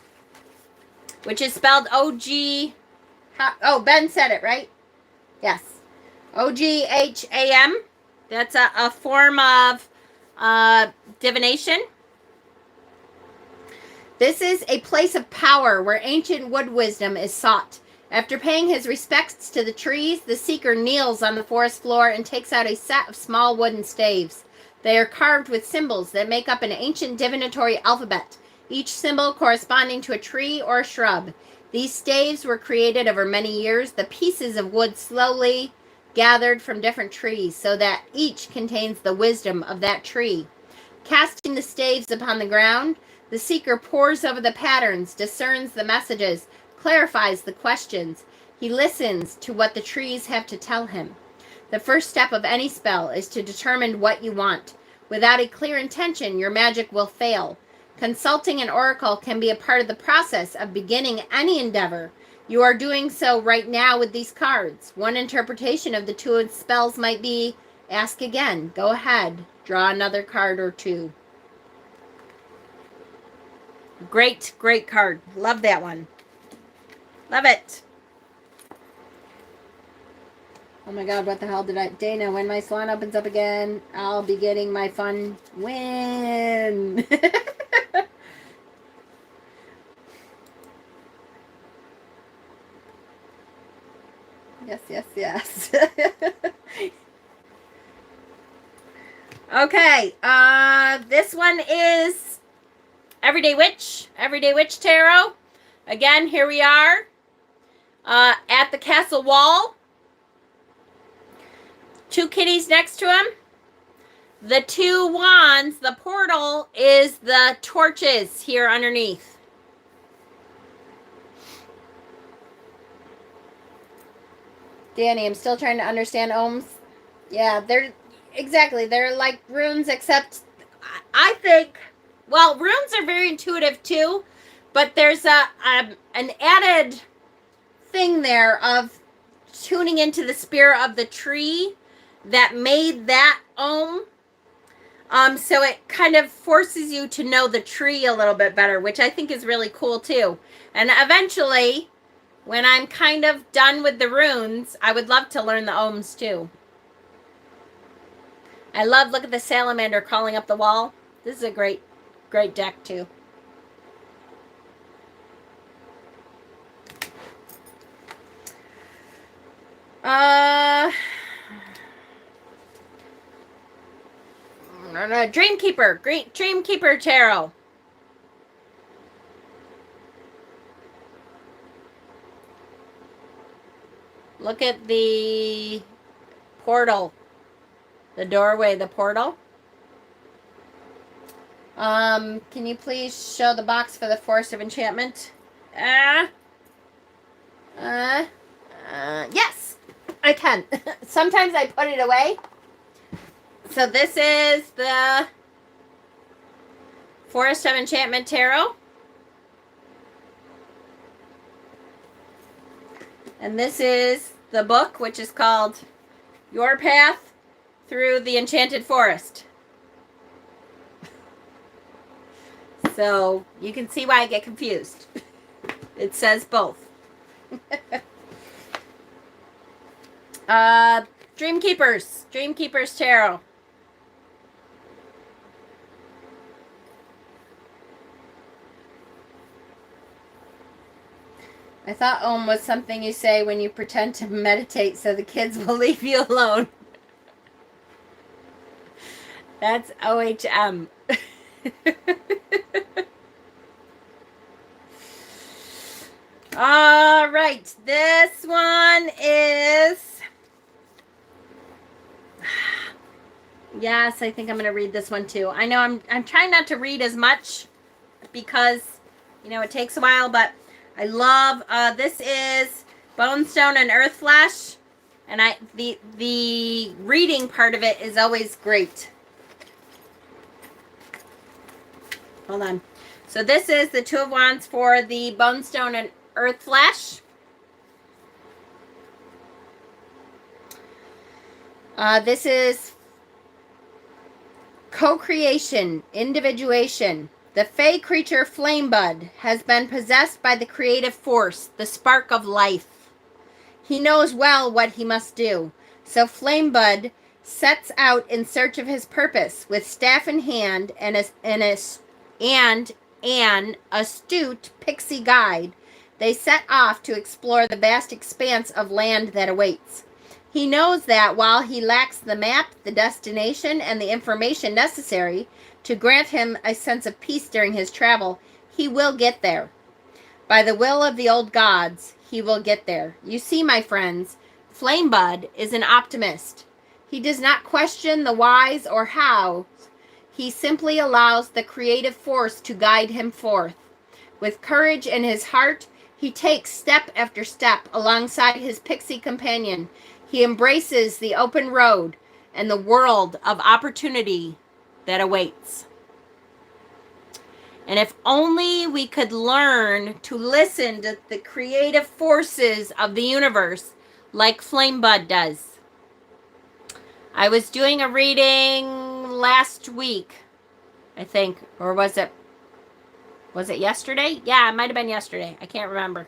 which is spelled O-G. Oh, Ben said it, right? Yes. O-G-H-A-M. That's a form of divination. This is a place of power where ancient wood wisdom is sought. After paying his respects to the trees, the seeker kneels on the forest floor and takes out a set of small wooden staves. They are carved with symbols that make up an ancient divinatory alphabet, each symbol corresponding to a tree or a shrub. These staves were created over many years, the pieces of wood slowly gathered from different trees, so that each contains the wisdom of that tree. Casting the staves upon the ground, the seeker pores over the patterns, discerns the messages, clarifies the questions. He listens to what the trees have to tell him. The first step of any spell is to determine what you want. Without a clear intention, your magic will fail. Consulting an oracle can be a part of the process of beginning any endeavor. You are doing so right now with these cards. One interpretation of the two spells might be, ask again, go ahead, draw another card or two. Great, great card. Love that one. Love it. Oh my God, what the hell did I... Dana, when my salon opens up again, I'll be getting my fun win. Yes, yes, yes. Okay, this one is Everyday Witch Tarot. Again, here we are at the castle wall. Two kitties next to him. The two wands, the portal is the torches here underneath. Danny, I'm still trying to understand ohms. Yeah, they're like runes, except I think, well, runes are very intuitive too, but there's an added thing there of tuning into the spirit of the tree that made that ohm. So it kind of forces you to know the tree a little bit better, which I think is really cool too. And eventually, when I'm kind of done with the runes, I would love to learn the ohms too. I love, look at the salamander crawling up the wall. This is a great deck too. Dreamkeeper, great Dreamkeeper tarot. Look at the portal, the doorway, the portal. Can you please show the box for the Forest of Enchantment? Yes, I can. Sometimes I put it away. So this is the Forest of Enchantment Tarot. And this is the book, which is called Your Path Through the Enchanted Forest. So you can see why I get confused. It says both. Dreamkeepers Tarot. I thought Om was something you say when you pretend to meditate so the kids will leave you alone. That's OHM. All right, this one is... Yes, I think I'm going to read this one too. I know I'm trying not to read as much because, you know, it takes a while, but I love, this is Bonestone and Earthflash, and the reading part of it is always great. Hold on. So this is the Two of Wands for the Bonestone and Earthflash. This is co-creation, individuation. The fey creature Flamebud has been possessed by the creative force, the spark of life. He knows well what he must do. So Flamebud sets out in search of his purpose with staff in hand and an astute pixie guide. They set off to explore the vast expanse of land that awaits. He knows that while he lacks the map, the destination, and the information necessary to grant him a sense of peace during his travel, he will get there. By the will of the old gods, he will get there. You see, my friends, Flamebud is an optimist. He does not question the whys or hows. He simply allows the creative force to guide him forth. With courage in his heart, he takes step after step alongside his pixie companion. He embraces the open road and the world of opportunity that awaits. And if only we could learn to listen to the creative forces of the universe like Flamebud does. I was doing a reading last week, I think, or was it yesterday? Yeah, it might have been yesterday. I can't remember.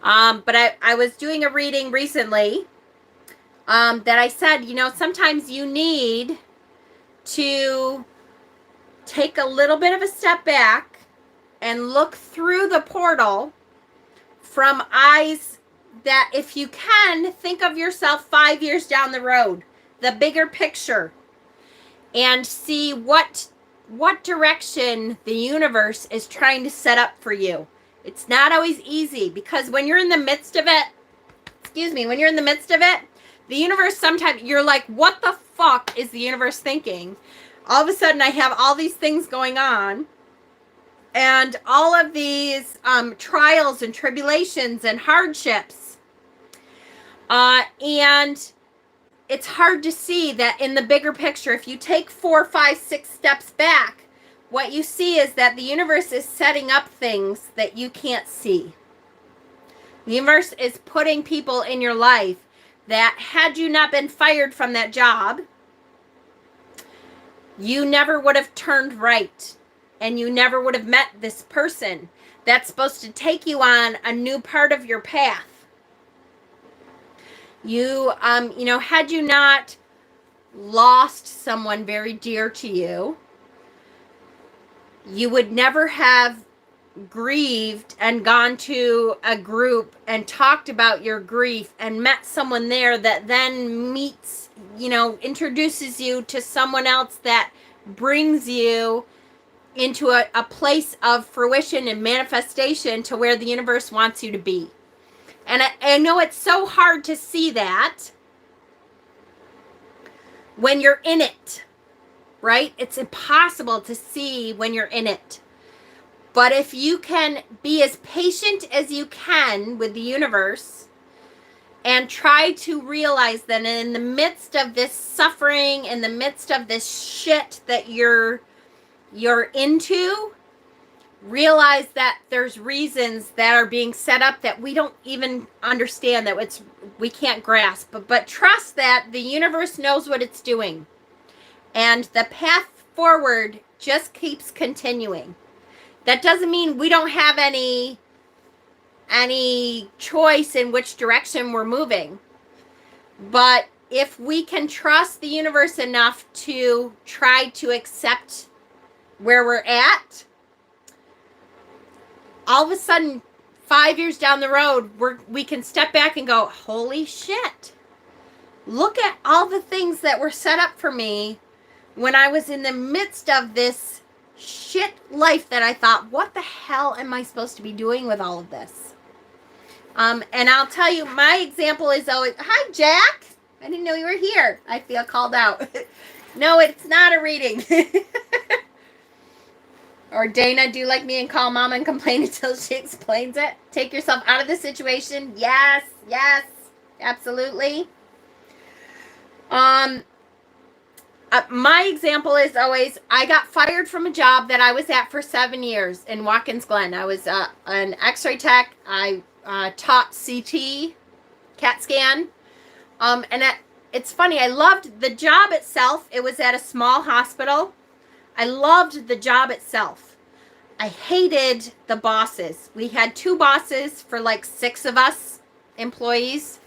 But I was doing a reading recently that I said, you know, sometimes you need to take a little bit of a step back and look through the portal from eyes that, if you can, think of yourself 5 years down the road, the bigger picture, and see what direction the universe is trying to set up for you. It's not always easy, because when you're in the midst of it, the universe, sometimes you're like, what the fuck is the universe thinking? All of a sudden, I have all these things going on, and all of these trials and tribulations and hardships. And it's hard to see that in the bigger picture. If you take 4, 5, 6 steps back, what you see is that the universe is setting up things that you can't see. The universe is putting people in your life that, had you not been fired from that job, you never would have turned right, and you never would have met this person that's supposed to take you on a new part of your path. You know, had you not lost someone very dear to you, you would never have grieved and gone to a group and talked about your grief and met someone there that then meets, you know, introduces you to someone else that brings you into a place of fruition and manifestation to where the universe wants you to be. And I know it's so hard to see that when you're in it, right? It's impossible to see when you're in it. But if you can be as patient as you can with the universe and try to realize that in the midst of this suffering, in the midst of this shit that you're into, realize that there's reasons that are being set up that we don't even understand, that we can't grasp. But trust that the universe knows what it's doing. And the path forward just keeps continuing. That doesn't mean we don't have any choice in which direction we're moving. But if we can trust the universe enough to try to accept where we're at, all of a sudden, 5 years down the road, we can step back and go, holy shit. Look at all the things that were set up for me when I was in the midst of this shit life that I thought, what the hell am I supposed to be doing with all of this? And I'll tell you, my example is always, hi, Jack. I didn't know you were here. I feel called out. No, it's not a reading. Or Dana, do like me and call mom and complain until she explains it? Take yourself out of the situation. Yes, yes, absolutely. My example is always, I got fired from a job that I was at for 7 years in Watkins Glen. I was an x-ray tech. I taught CT, CAT scan. It's funny, I loved the job itself. It was at a small hospital. I loved the job itself. I hated the bosses. We had 2 bosses for like 6 of us employees.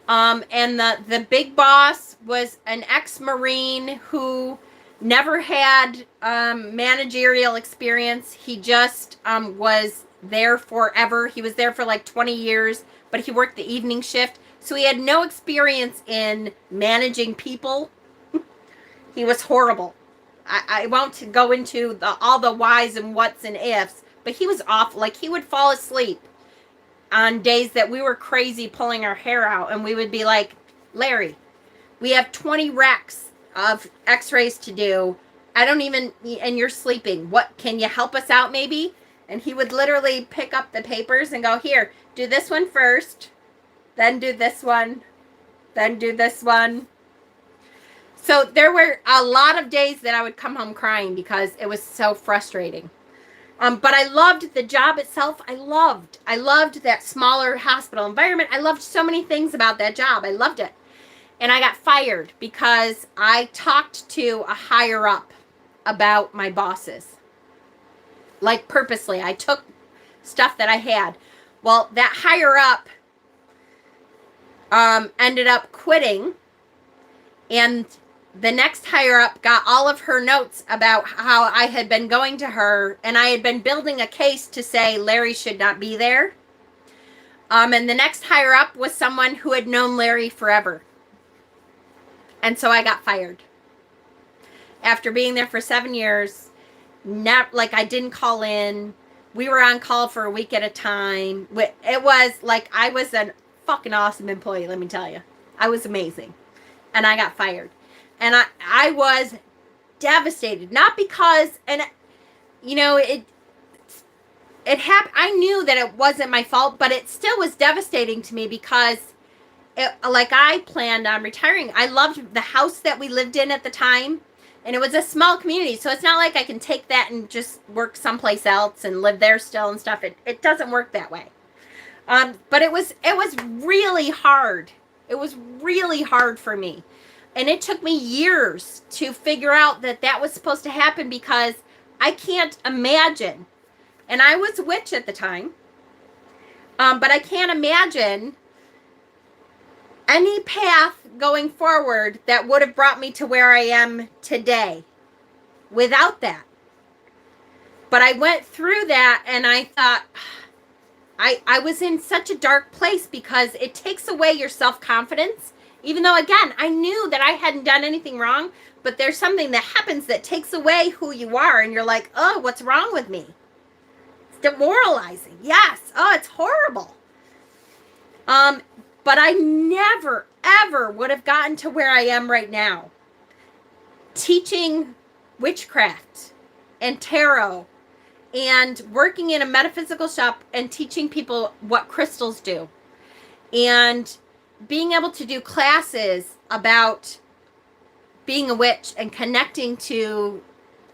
And the big boss was an ex-Marine who never had managerial experience. He just was there forever. He was there for like 20 years, but he worked the evening shift. So he had no experience in managing people. He was horrible. I won't go into all the whys and whats and ifs, but he was awful. Like, he would fall asleep on days that we were crazy pulling our hair out, and we would be like, Larry, we have 20 recs of x-rays to do. And you're sleeping. What, can you help us out maybe? And he would literally pick up the papers and go, here, do this one first, then do this one, then do this one. So there were a lot of days that I would come home crying because it was so frustrating. But I loved the job itself. I loved that smaller hospital environment. I loved so many things about that job. I loved it. And I got fired because I talked to a higher up about my bosses. Like, purposely. I took stuff that I had. Well, that higher up ended up quitting. And the next higher up got all of her notes about how I had been going to her, and I had been building a case to say Larry should not be there. And the next higher up was someone who had known Larry forever. And so I got fired. After being there for 7 years, I didn't call in. We were on call for a week at a time. It was like, I was a fucking awesome employee, let me tell you. I was amazing. And I got fired. And I was devastated. Not because, and you know, it happened. I knew that it wasn't my fault, but it still was devastating to me because like I planned on retiring. I loved the house that we lived in at the time, and it was a small community, so it's not like I can take that and just work someplace else and live there still and stuff. It doesn't work that way. But it was really hard. It was really hard for me, and it took me years to figure out that that was supposed to happen, because I can't imagine. And I was a witch at the time, but I can't imagine any path going forward that would have brought me to where I am today without that. But I went through that, and I thought, I was in such a dark place, because it takes away your self-confidence. Even though, again, I knew that I hadn't done anything wrong, but there's something that happens that takes away who you are, and you're like, oh, what's wrong with me? It's demoralizing. Yes. Oh, it's horrible. But I never, ever would have gotten to where I am right now, teaching witchcraft and tarot and working in a metaphysical shop and teaching people what crystals do, and being able to do classes about being a witch and connecting to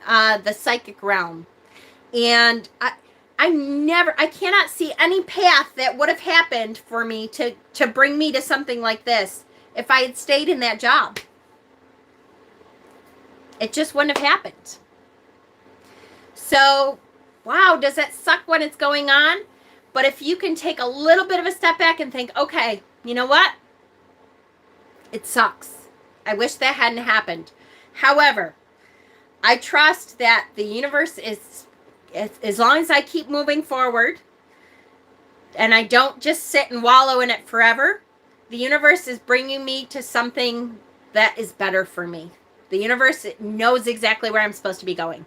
the psychic realm. And I cannot see any path that would have happened for me to bring me to something like this if I had stayed in that job. It just wouldn't have happened. So, wow, does that suck when it's going on? But if you can take a little bit of a step back and think, okay, you know what? It sucks. I wish that hadn't happened. However, I trust that the universe is, as long as I keep moving forward and I don't just sit and wallow in it forever, the universe is bringing me to something that is better for me. The universe knows exactly where I'm supposed to be going.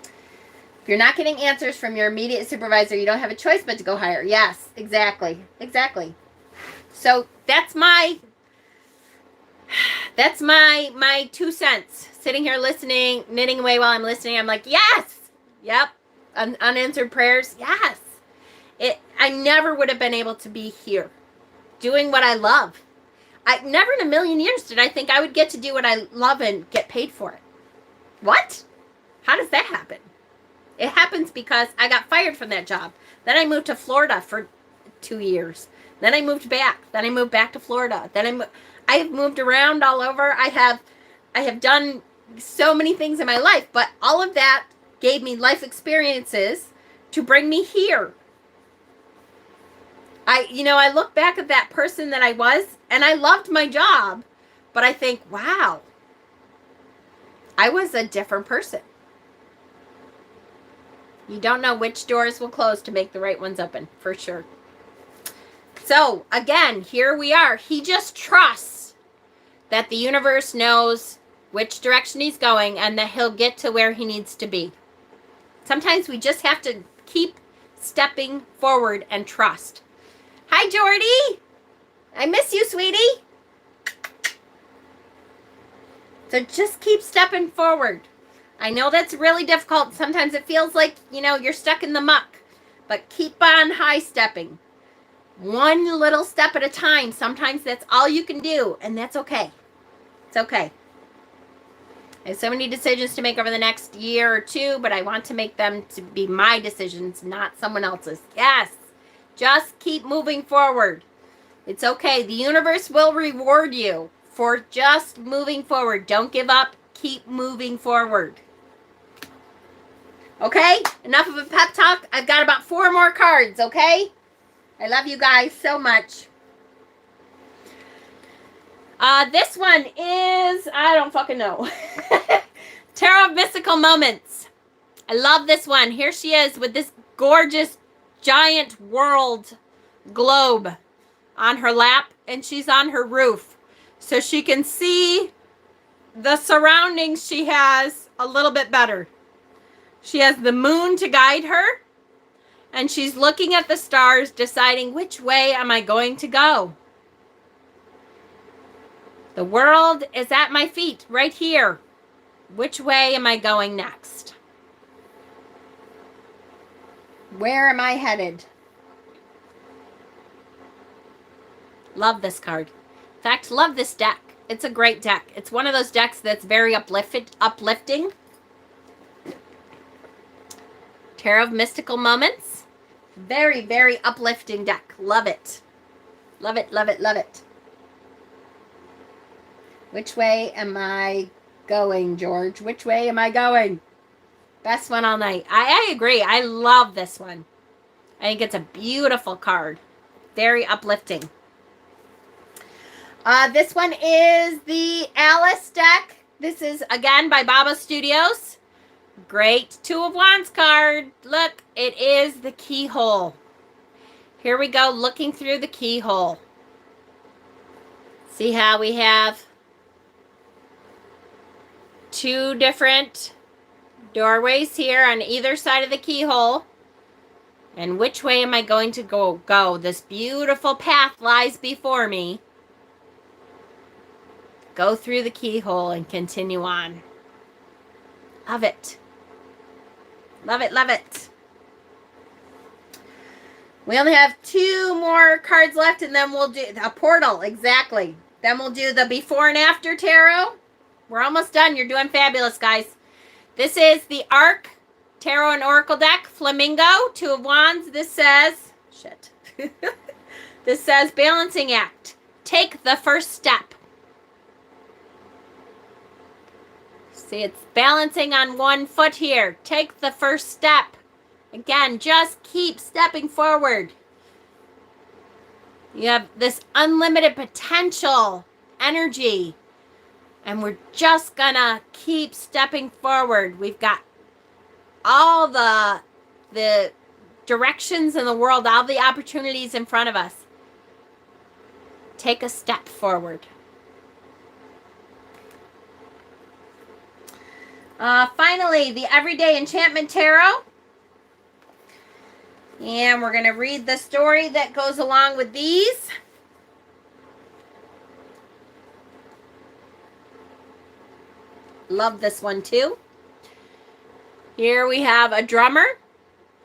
If you're not getting answers from your immediate supervisor, you don't have a choice but to go higher. Yes, exactly. Exactly. So that's my 2 cents. Sitting here listening, knitting away while I'm listening, I'm like, yes. Yep. Unanswered prayers. Yes. I never would have been able to be here doing what I love. I never in a million years did I think I would get to do what I love and get paid for it. What? How does that happen? It happens because I got fired from that job. Then I moved to Florida for 2 years. Then I moved back. Then I moved back to Florida. Then I have moved around all over. I have done so many things in my life, but all of that gave me life experiences to bring me here. I look back at that person that I was, and I loved my job, but I think, wow, I was a different person. You don't know which doors will close to make the right ones open, for sure. So, again, here we are. He just trusts that the universe knows which direction he's going and that he'll get to where he needs to be. Sometimes we just have to keep stepping forward and trust. Hi, Jordy. I miss you, sweetie. So just keep stepping forward. I know that's really difficult. Sometimes it feels like, you're stuck in the muck. But keep on high stepping. One little step at a time. Sometimes that's all you can do, and that's okay. It's okay. I have so many decisions to make over the next year or two, but I want to make them to be my decisions, not someone else's. Yes. Just keep moving forward. It's okay. The universe will reward you for just moving forward. Don't give up. Keep moving forward. Okay? Enough of a pep talk. I've got about 4 more cards, okay? I love you guys so much. This one is, I don't fucking know. Tarot of Mystical Moments. I love this one. Here she is with this gorgeous giant world globe on her lap, and she's on her roof. So she can see the surroundings she has a little bit better. She has the moon to guide her, and she's looking at the stars, deciding which way am I going to go. The world is at my feet, right here. Which way am I going next? Where am I headed? Love this card. In fact, love this deck. It's a great deck. It's one of those decks that's very uplifting. Tarot of Mystical Moments. Very, very uplifting deck. Love it. Love it, love it, love it. Which way am I going, George? Which way am I going? Best one all night. I agree. I love this one. I think it's a beautiful card. Very uplifting. This one is the Alice deck. This is, again, by Baba Studios. Great Two of Wands card. Look, it is the keyhole. Here we go, looking through the keyhole. See how we have two different doorways here on either side of the keyhole. And which way am I going to go? This beautiful path lies before me. Go through the keyhole and continue on. Love it. Love it, love it. We only have 2 more cards left, and then we'll do a portal, exactly. Then we'll do the before and after tarot. We're almost done. You're doing fabulous, guys. This is the Arc Tarot and Oracle deck, Flamingo, Two of Wands. This says, this says balancing act. Take the first step. See, it's balancing on one foot here. Take the first step. Again, just keep stepping forward. You have this unlimited potential energy. And we're just gonna keep stepping forward. We've got all the directions in the world, all the opportunities in front of us. Take a step forward. Finally, the Everyday Enchantment Tarot. And we're going to read the story that goes along with these. Love this one too. Here we have a drummer.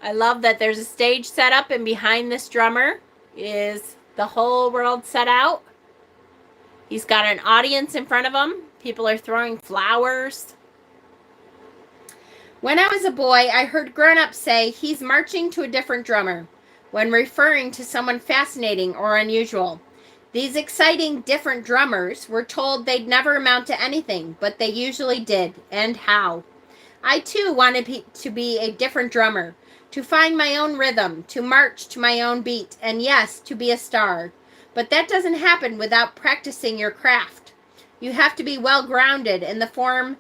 I love that there's a stage set up, and behind this drummer is the whole world set out. He's got an audience in front of him. People are throwing flowers. When I was a boy, I heard grown-ups say he's marching to a different drummer when referring to someone fascinating or unusual. These exciting different drummers were told they'd never amount to anything, but they usually did, and how. I too wanted to be a different drummer, to find my own rhythm, to march to my own beat, and yes, to be a star. But that doesn't happen without practicing your craft. You have to be well grounded in the form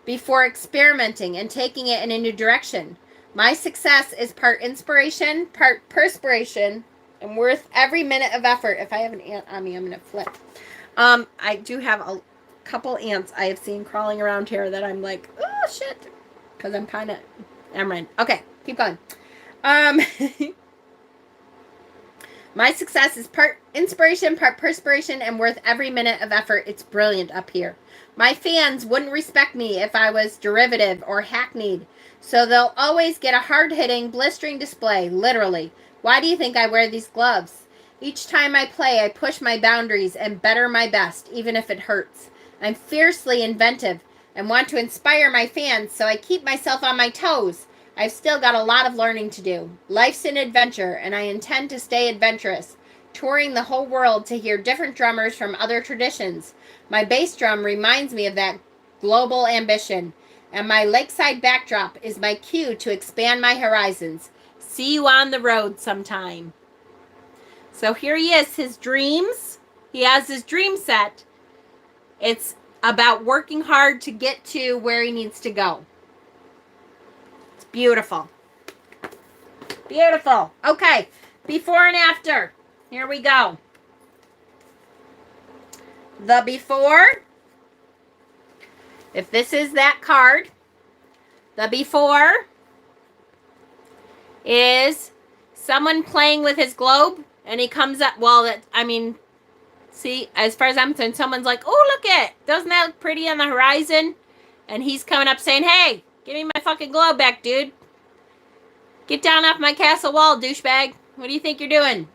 before experimenting and taking it in a new direction. My success is part inspiration, part perspiration, and worth every minute of effort. If I have an ant on me, I'm going to flip. I do have a couple ants I have seen crawling around here that I'm like, oh, shit. Because I'm kind of, never mind. Okay, keep going. My success is part inspiration, part perspiration, and worth every minute of effort. It's brilliant up here. My fans wouldn't respect me if I was derivative or hackneyed, so they'll always get a hard-hitting, blistering display, literally. Why do you think I wear these gloves? Each time I play, I push my boundaries and better my best, even if it hurts. I'm fiercely inventive and want to inspire my fans, so I keep myself on my toes. I've still got a lot of learning to do. Life's an adventure, and I intend to stay adventurous, touring the whole world to hear different drummers from other traditions. My bass drum reminds me of that global ambition, and my lakeside backdrop is my cue to expand my horizons. See you on the road sometime. So here he is, his dreams. He has his dream set. It's about working hard to get to where he needs to go. It's beautiful. Beautiful. Okay, before and after. Here we go. The before, if this is that card, the before is someone playing with his globe, and he comes up, well, See, as far as I'm concerned, someone's like, oh, look it. Doesn't that look pretty on the horizon? And he's coming up saying, hey, give me my fucking globe back, dude. Get down off my castle wall, douchebag. What do you think you're doing?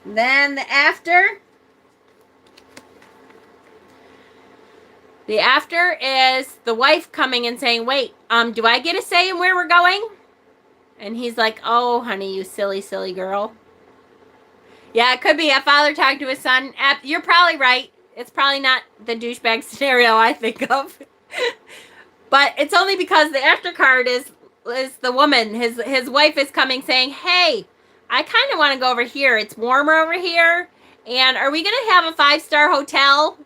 Then the after. The after is the wife coming and saying, wait, do I get a say in where we're going? And he's like, oh, honey, you silly, silly girl. Yeah, it could be a father talking to his son. You're probably right. It's probably not the douchebag scenario I think of. But it's only because the after card is the woman. His wife is coming saying, hey, I kind of want to go over here. It's warmer over here. And are we going to have a 5-star hotel?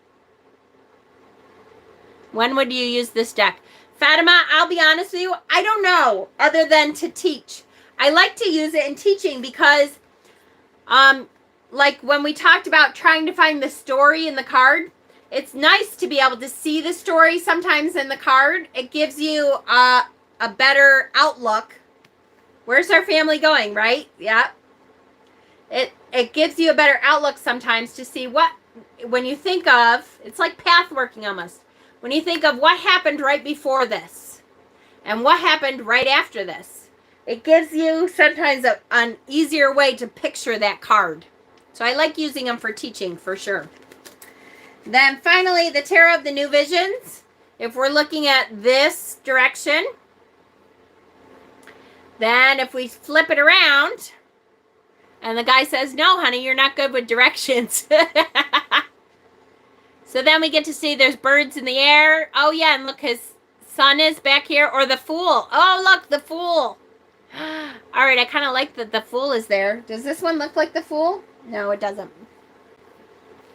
When would you use this deck? Fatima, I'll be honest with you, I don't know, other than to teach. I like to use it in teaching because, like when we talked about trying to find the story in the card, it's nice to be able to see the story sometimes in the card. It gives you a better outlook. Where's our family going, right? Yeah. It gives you a better outlook sometimes to see what, when you think of, it's like path working almost. When you think of what happened right before this and what happened right after this, it gives you sometimes an easier way to picture that card. So I like using them for teaching for sure. Then finally, the Tarot of the New Visions. If we're looking at this direction, then if we flip it around and the guy says, no, honey, you're not good with directions. So then we get to see there's birds in the air. Oh, yeah, and look, his son is back here. Or the Fool. Oh, look, the Fool. All right, I kind of like that the Fool is there. Does this one look like the Fool? No, it doesn't.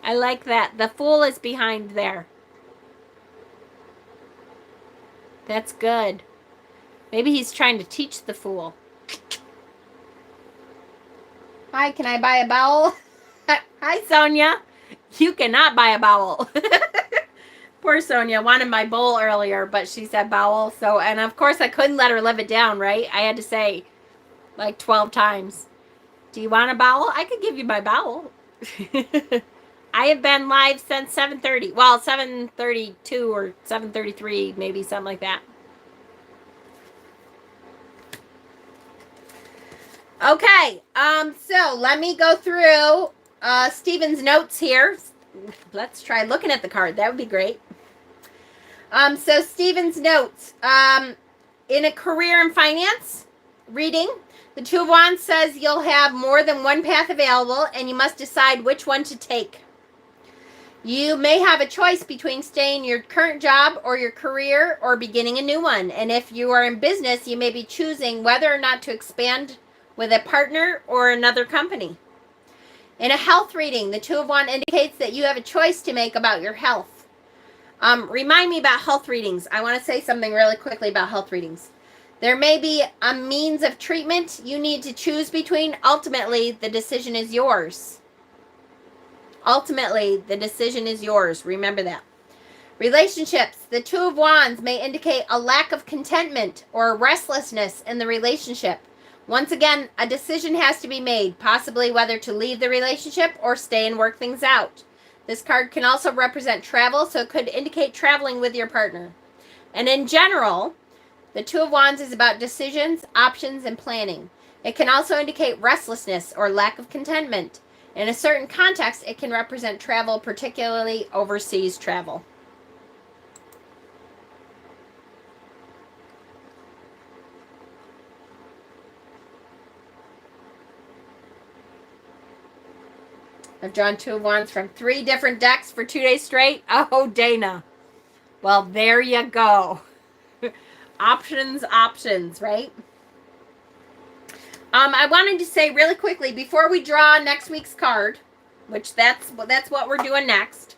I like that. The Fool is behind there. That's good. Maybe he's trying to teach the Fool. Hi, can I buy a bowel? Hi, Sonia. You cannot buy a bowel. Poor Sonia wanted my bowl earlier, but she said bowel. So, and of course I couldn't let her live it down, right? I had to say like 12 times, do you want a bowel? I could give you my bowel. I have been live since 7:30. Well, 7:32 or 7:33, maybe something like that. Okay, so let me go through Stephen's notes here. Let's try looking at the card. That would be great. So Stephen's notes. In a career and finance reading, the Two of Wands says you'll have more than one path available and you must decide which one to take. You may have a choice between staying your current job or your career or beginning a new one. And if you are in business, you may be choosing whether or not to expand with a partner or another company. In a health reading, the Two of Wands indicates that you have a choice to make about your health. Remind me about health readings. I want to say something really quickly about health readings. There may be a means of treatment you need to choose between. Ultimately, the decision is yours. Ultimately, the decision is yours. Remember that. Relationships. The Two of Wands may indicate a lack of contentment or restlessness in the relationship. Once again, a decision has to be made, possibly whether to leave the relationship or stay and work things out. This card can also represent travel, so it could indicate traveling with your partner. And in general, the Two of Wands is about decisions, options, and planning. It can also indicate restlessness or lack of contentment. In a certain context, it can represent travel, particularly overseas travel. I've drawn Two of Wands from 3 different decks for 2 days straight. Oh, Dana. Well, there you go. Options, right? I wanted to say really quickly before we draw next week's card, which that's what we're doing next,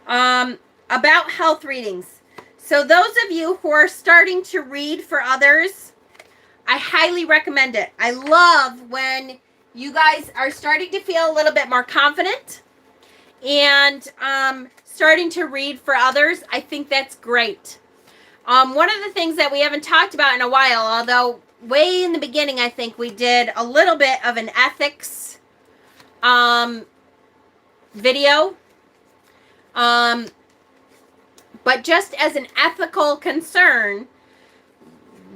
about health readings. So those of you who are starting to read for others, I highly recommend it. I love when you guys are starting to feel a little bit more confident and starting to read for others. I think that's great. One of the things that we haven't talked about in a while, although way in the beginning, I think we did a little bit of an ethics video. But just as an ethical concern,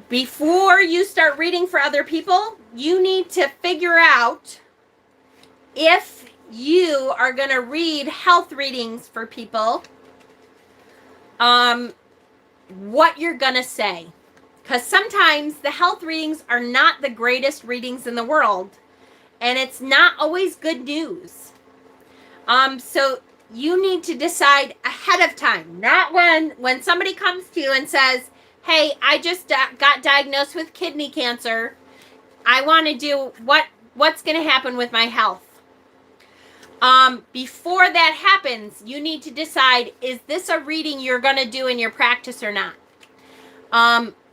before you start reading for other people, you need to figure out if you are going to read health readings for people, what you're going to say. Because sometimes the health readings are not the greatest readings in the world, and it's not always good news. So you need to decide ahead of time, not when somebody comes to you and says, hey, I just got diagnosed with kidney cancer. I want to do what's going to happen with my health. Before that happens, you need to decide, is this a reading you're going to do in your practice or not?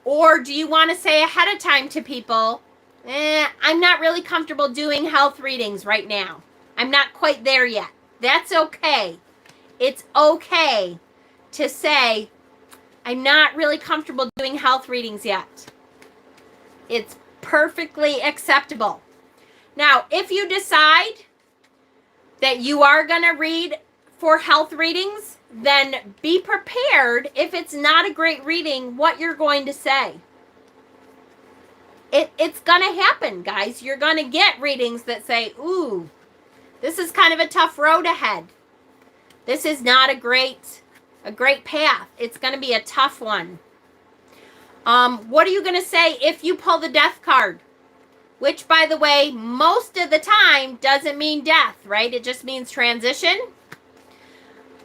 Or do you want to say ahead of time to people, I'm not really comfortable doing health readings right now. I'm not quite there yet. That's okay. It's okay to say, I'm not really comfortable doing health readings yet. It's perfectly acceptable. Now, if you decide that you are going to read for health readings, then be prepared, if it's not a great reading, what you're going to say. It's going to happen, guys. You're going to get readings that say, ooh, this is kind of a tough road ahead. This is not a great path. It's going to be a tough one. What are you going to say if you pull the death card? Which, by the way, most of the time doesn't mean death, right? It just means transition.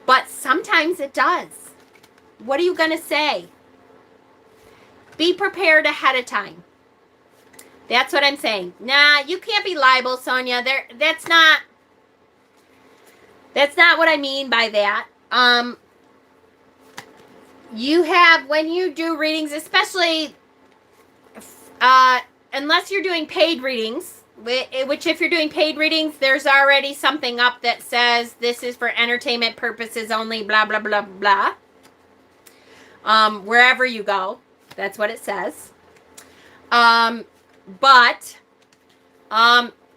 But sometimes it does. What are you going to say? Be prepared ahead of time. That's what I'm saying. Nah, you can't be liable, Sonia. That's not what I mean by that. You have, when you do readings, especially unless you're doing paid readings, which if you're doing paid readings, there's already something up that says this is for entertainment purposes only, blah, blah, blah, blah. Wherever you go, that's what it says. But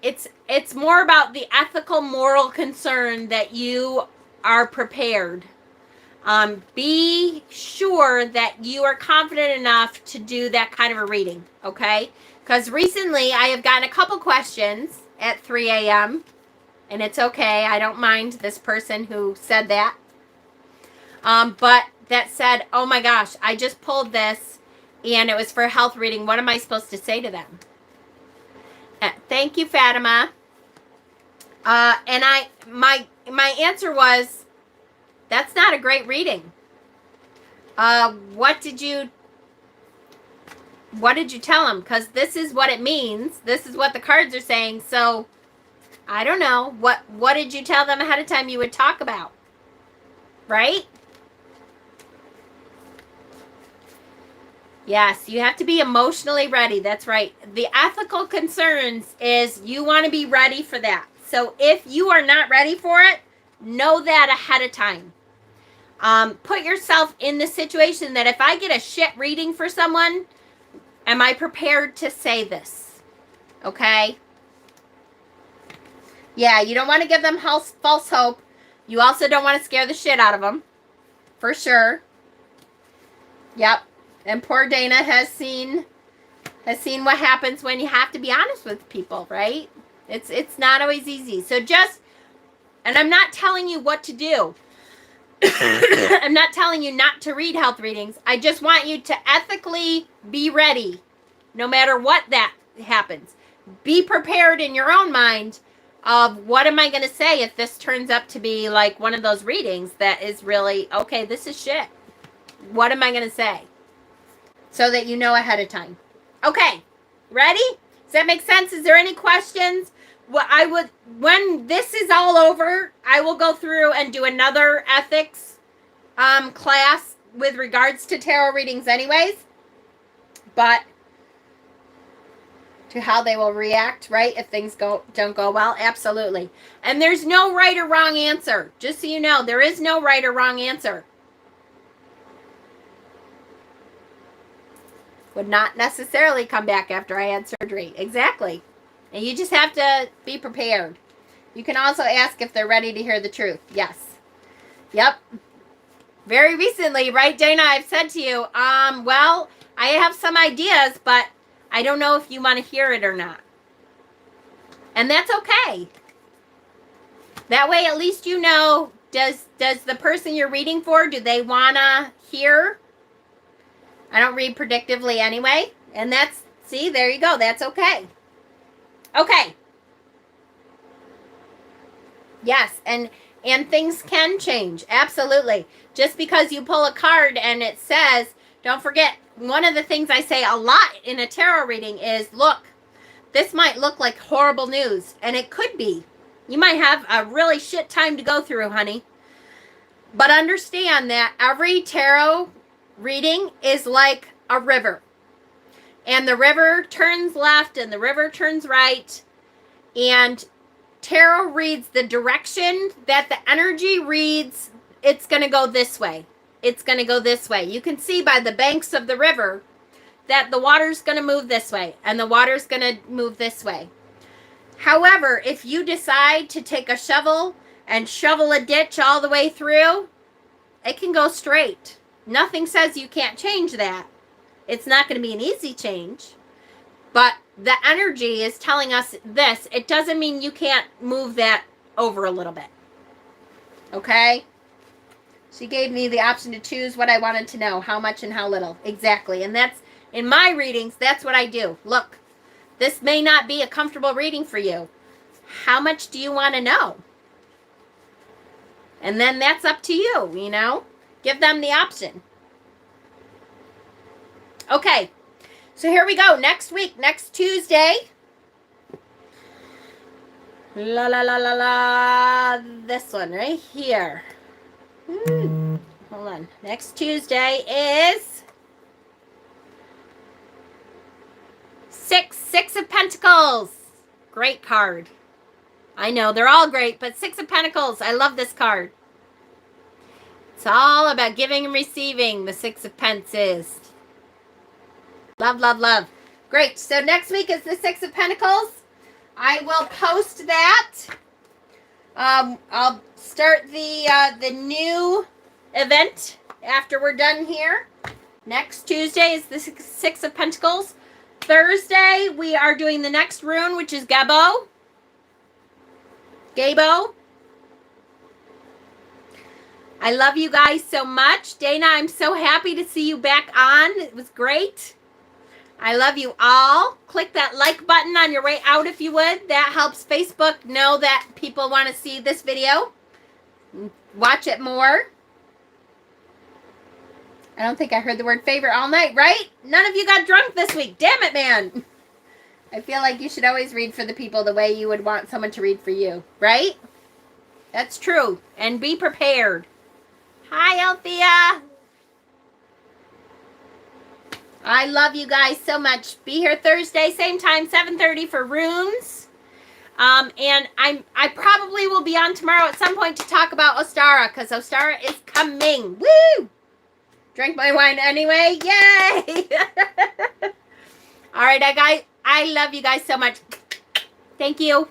it's more about the ethical, moral concern that you are prepared. Be sure that you are confident enough to do that kind of a reading, okay? Because recently I have gotten a couple questions at 3 a.m. and it's okay. I don't mind this person who said that. But that said, oh my gosh, I just pulled this and it was for a health reading. What am I supposed to say to them? Thank you, Fatima. And my answer was, that's not a great reading. What did you tell them? Because this is what it means. This is what the cards are saying. So, I don't know. What did you tell them ahead of time you would talk about? Right? Yes, you have to be emotionally ready. That's right. The ethical concerns is you want to be ready for that. So if you are not ready for it, know that ahead of time. Put yourself in the situation that if I get a shit reading for someone, am I prepared to say this? Okay? Yeah, you don't want to give them false hope. You also don't want to scare the shit out of them. For sure. Yep. And poor Dana has seen what happens when you have to be honest with people, right? It's not always easy. So and I'm not telling you what to do. I'm not telling you not to read health readings. I just want you to ethically be ready no matter what that happens. Be prepared in your own mind of what am I going to say if this turns up to be like one of those readings that is really, okay, this is shit. What am I going to say? So that you know ahead of time. Okay, ready? Does that make sense? Is there any questions? Well, when this is all over, I will go through and do another ethics class with regards to tarot readings anyways. But to how they will react, right? If things don't go well, absolutely. And there's no right or wrong answer. Just so you know, there is no right or wrong answer. Would not necessarily come back after I had surgery. Exactly. And you just have to be prepared. You can also ask if they're ready to hear the truth. Yes. Yep. Very recently, right, Dana, I've said to you, well, I have some ideas, but I don't know if you want to hear it or not. And that's okay. That way, at least you know, does the person you're reading for, do they want to hear? I don't read predictively anyway. And that's, see, there you go. That's okay. Okay. Yes, and things can change. Absolutely. Just because you pull a card and it says, don't forget, one of the things I say a lot in a tarot reading is, look, this might look like horrible news, and it could be. You might have a really shit time to go through, honey. But understand that every tarot reading is like a river. And the river turns left and the river turns right. And tarot reads the direction that the energy reads. It's going to go this way. It's going to go this way. You can see by the banks of the river that the water's going to move this way and the water's going to move this way. However, if you decide to take a shovel and shovel a ditch all the way through, it can go straight. Nothing says you can't change that. It's not going to be an easy change. But the energy is telling us this. It doesn't mean you can't move that over a little bit. Okay? She gave me the option to choose what I wanted to know, how much and how little. Exactly. And that's, in my readings, that's what I do. Look, this may not be a comfortable reading for you. How much do you want to know? And then that's up to you, you know? Give them the option. Okay. So here we go. Next week, next Tuesday. La la la la la. This one right here. Hold on. Next Tuesday is Six of Pentacles. Great card. I know, they're all great, but Six of Pentacles. I love this card. It's all about giving and receiving, the Six of Pence is. Love, love, love. Great. So next week is the Six of Pentacles. I will post that. I'll start the new event after we're done here. Next Tuesday is the Six of Pentacles. Thursday, we are doing the next rune, which is Gabo. Gabo. I love you guys so much. Dana, I'm so happy to see you back on. It was great. I love you all. Click that like button on your way out if you would. That helps Facebook know that people want to see this video. Watch it more. I don't think I heard the word favorite all night, right? None of you got drunk this week. Damn it, man. I feel like you should always read for the people the way you would want someone to read for you, right? That's true. And be prepared. Hi, Althea. I love you guys so much. Be here Thursday, same time, 7:30 for runes. And I probably will be on tomorrow at some point to talk about Ostara, because Ostara is coming. Woo! Drink my wine anyway. Yay! All right, I love you guys so much. Thank you.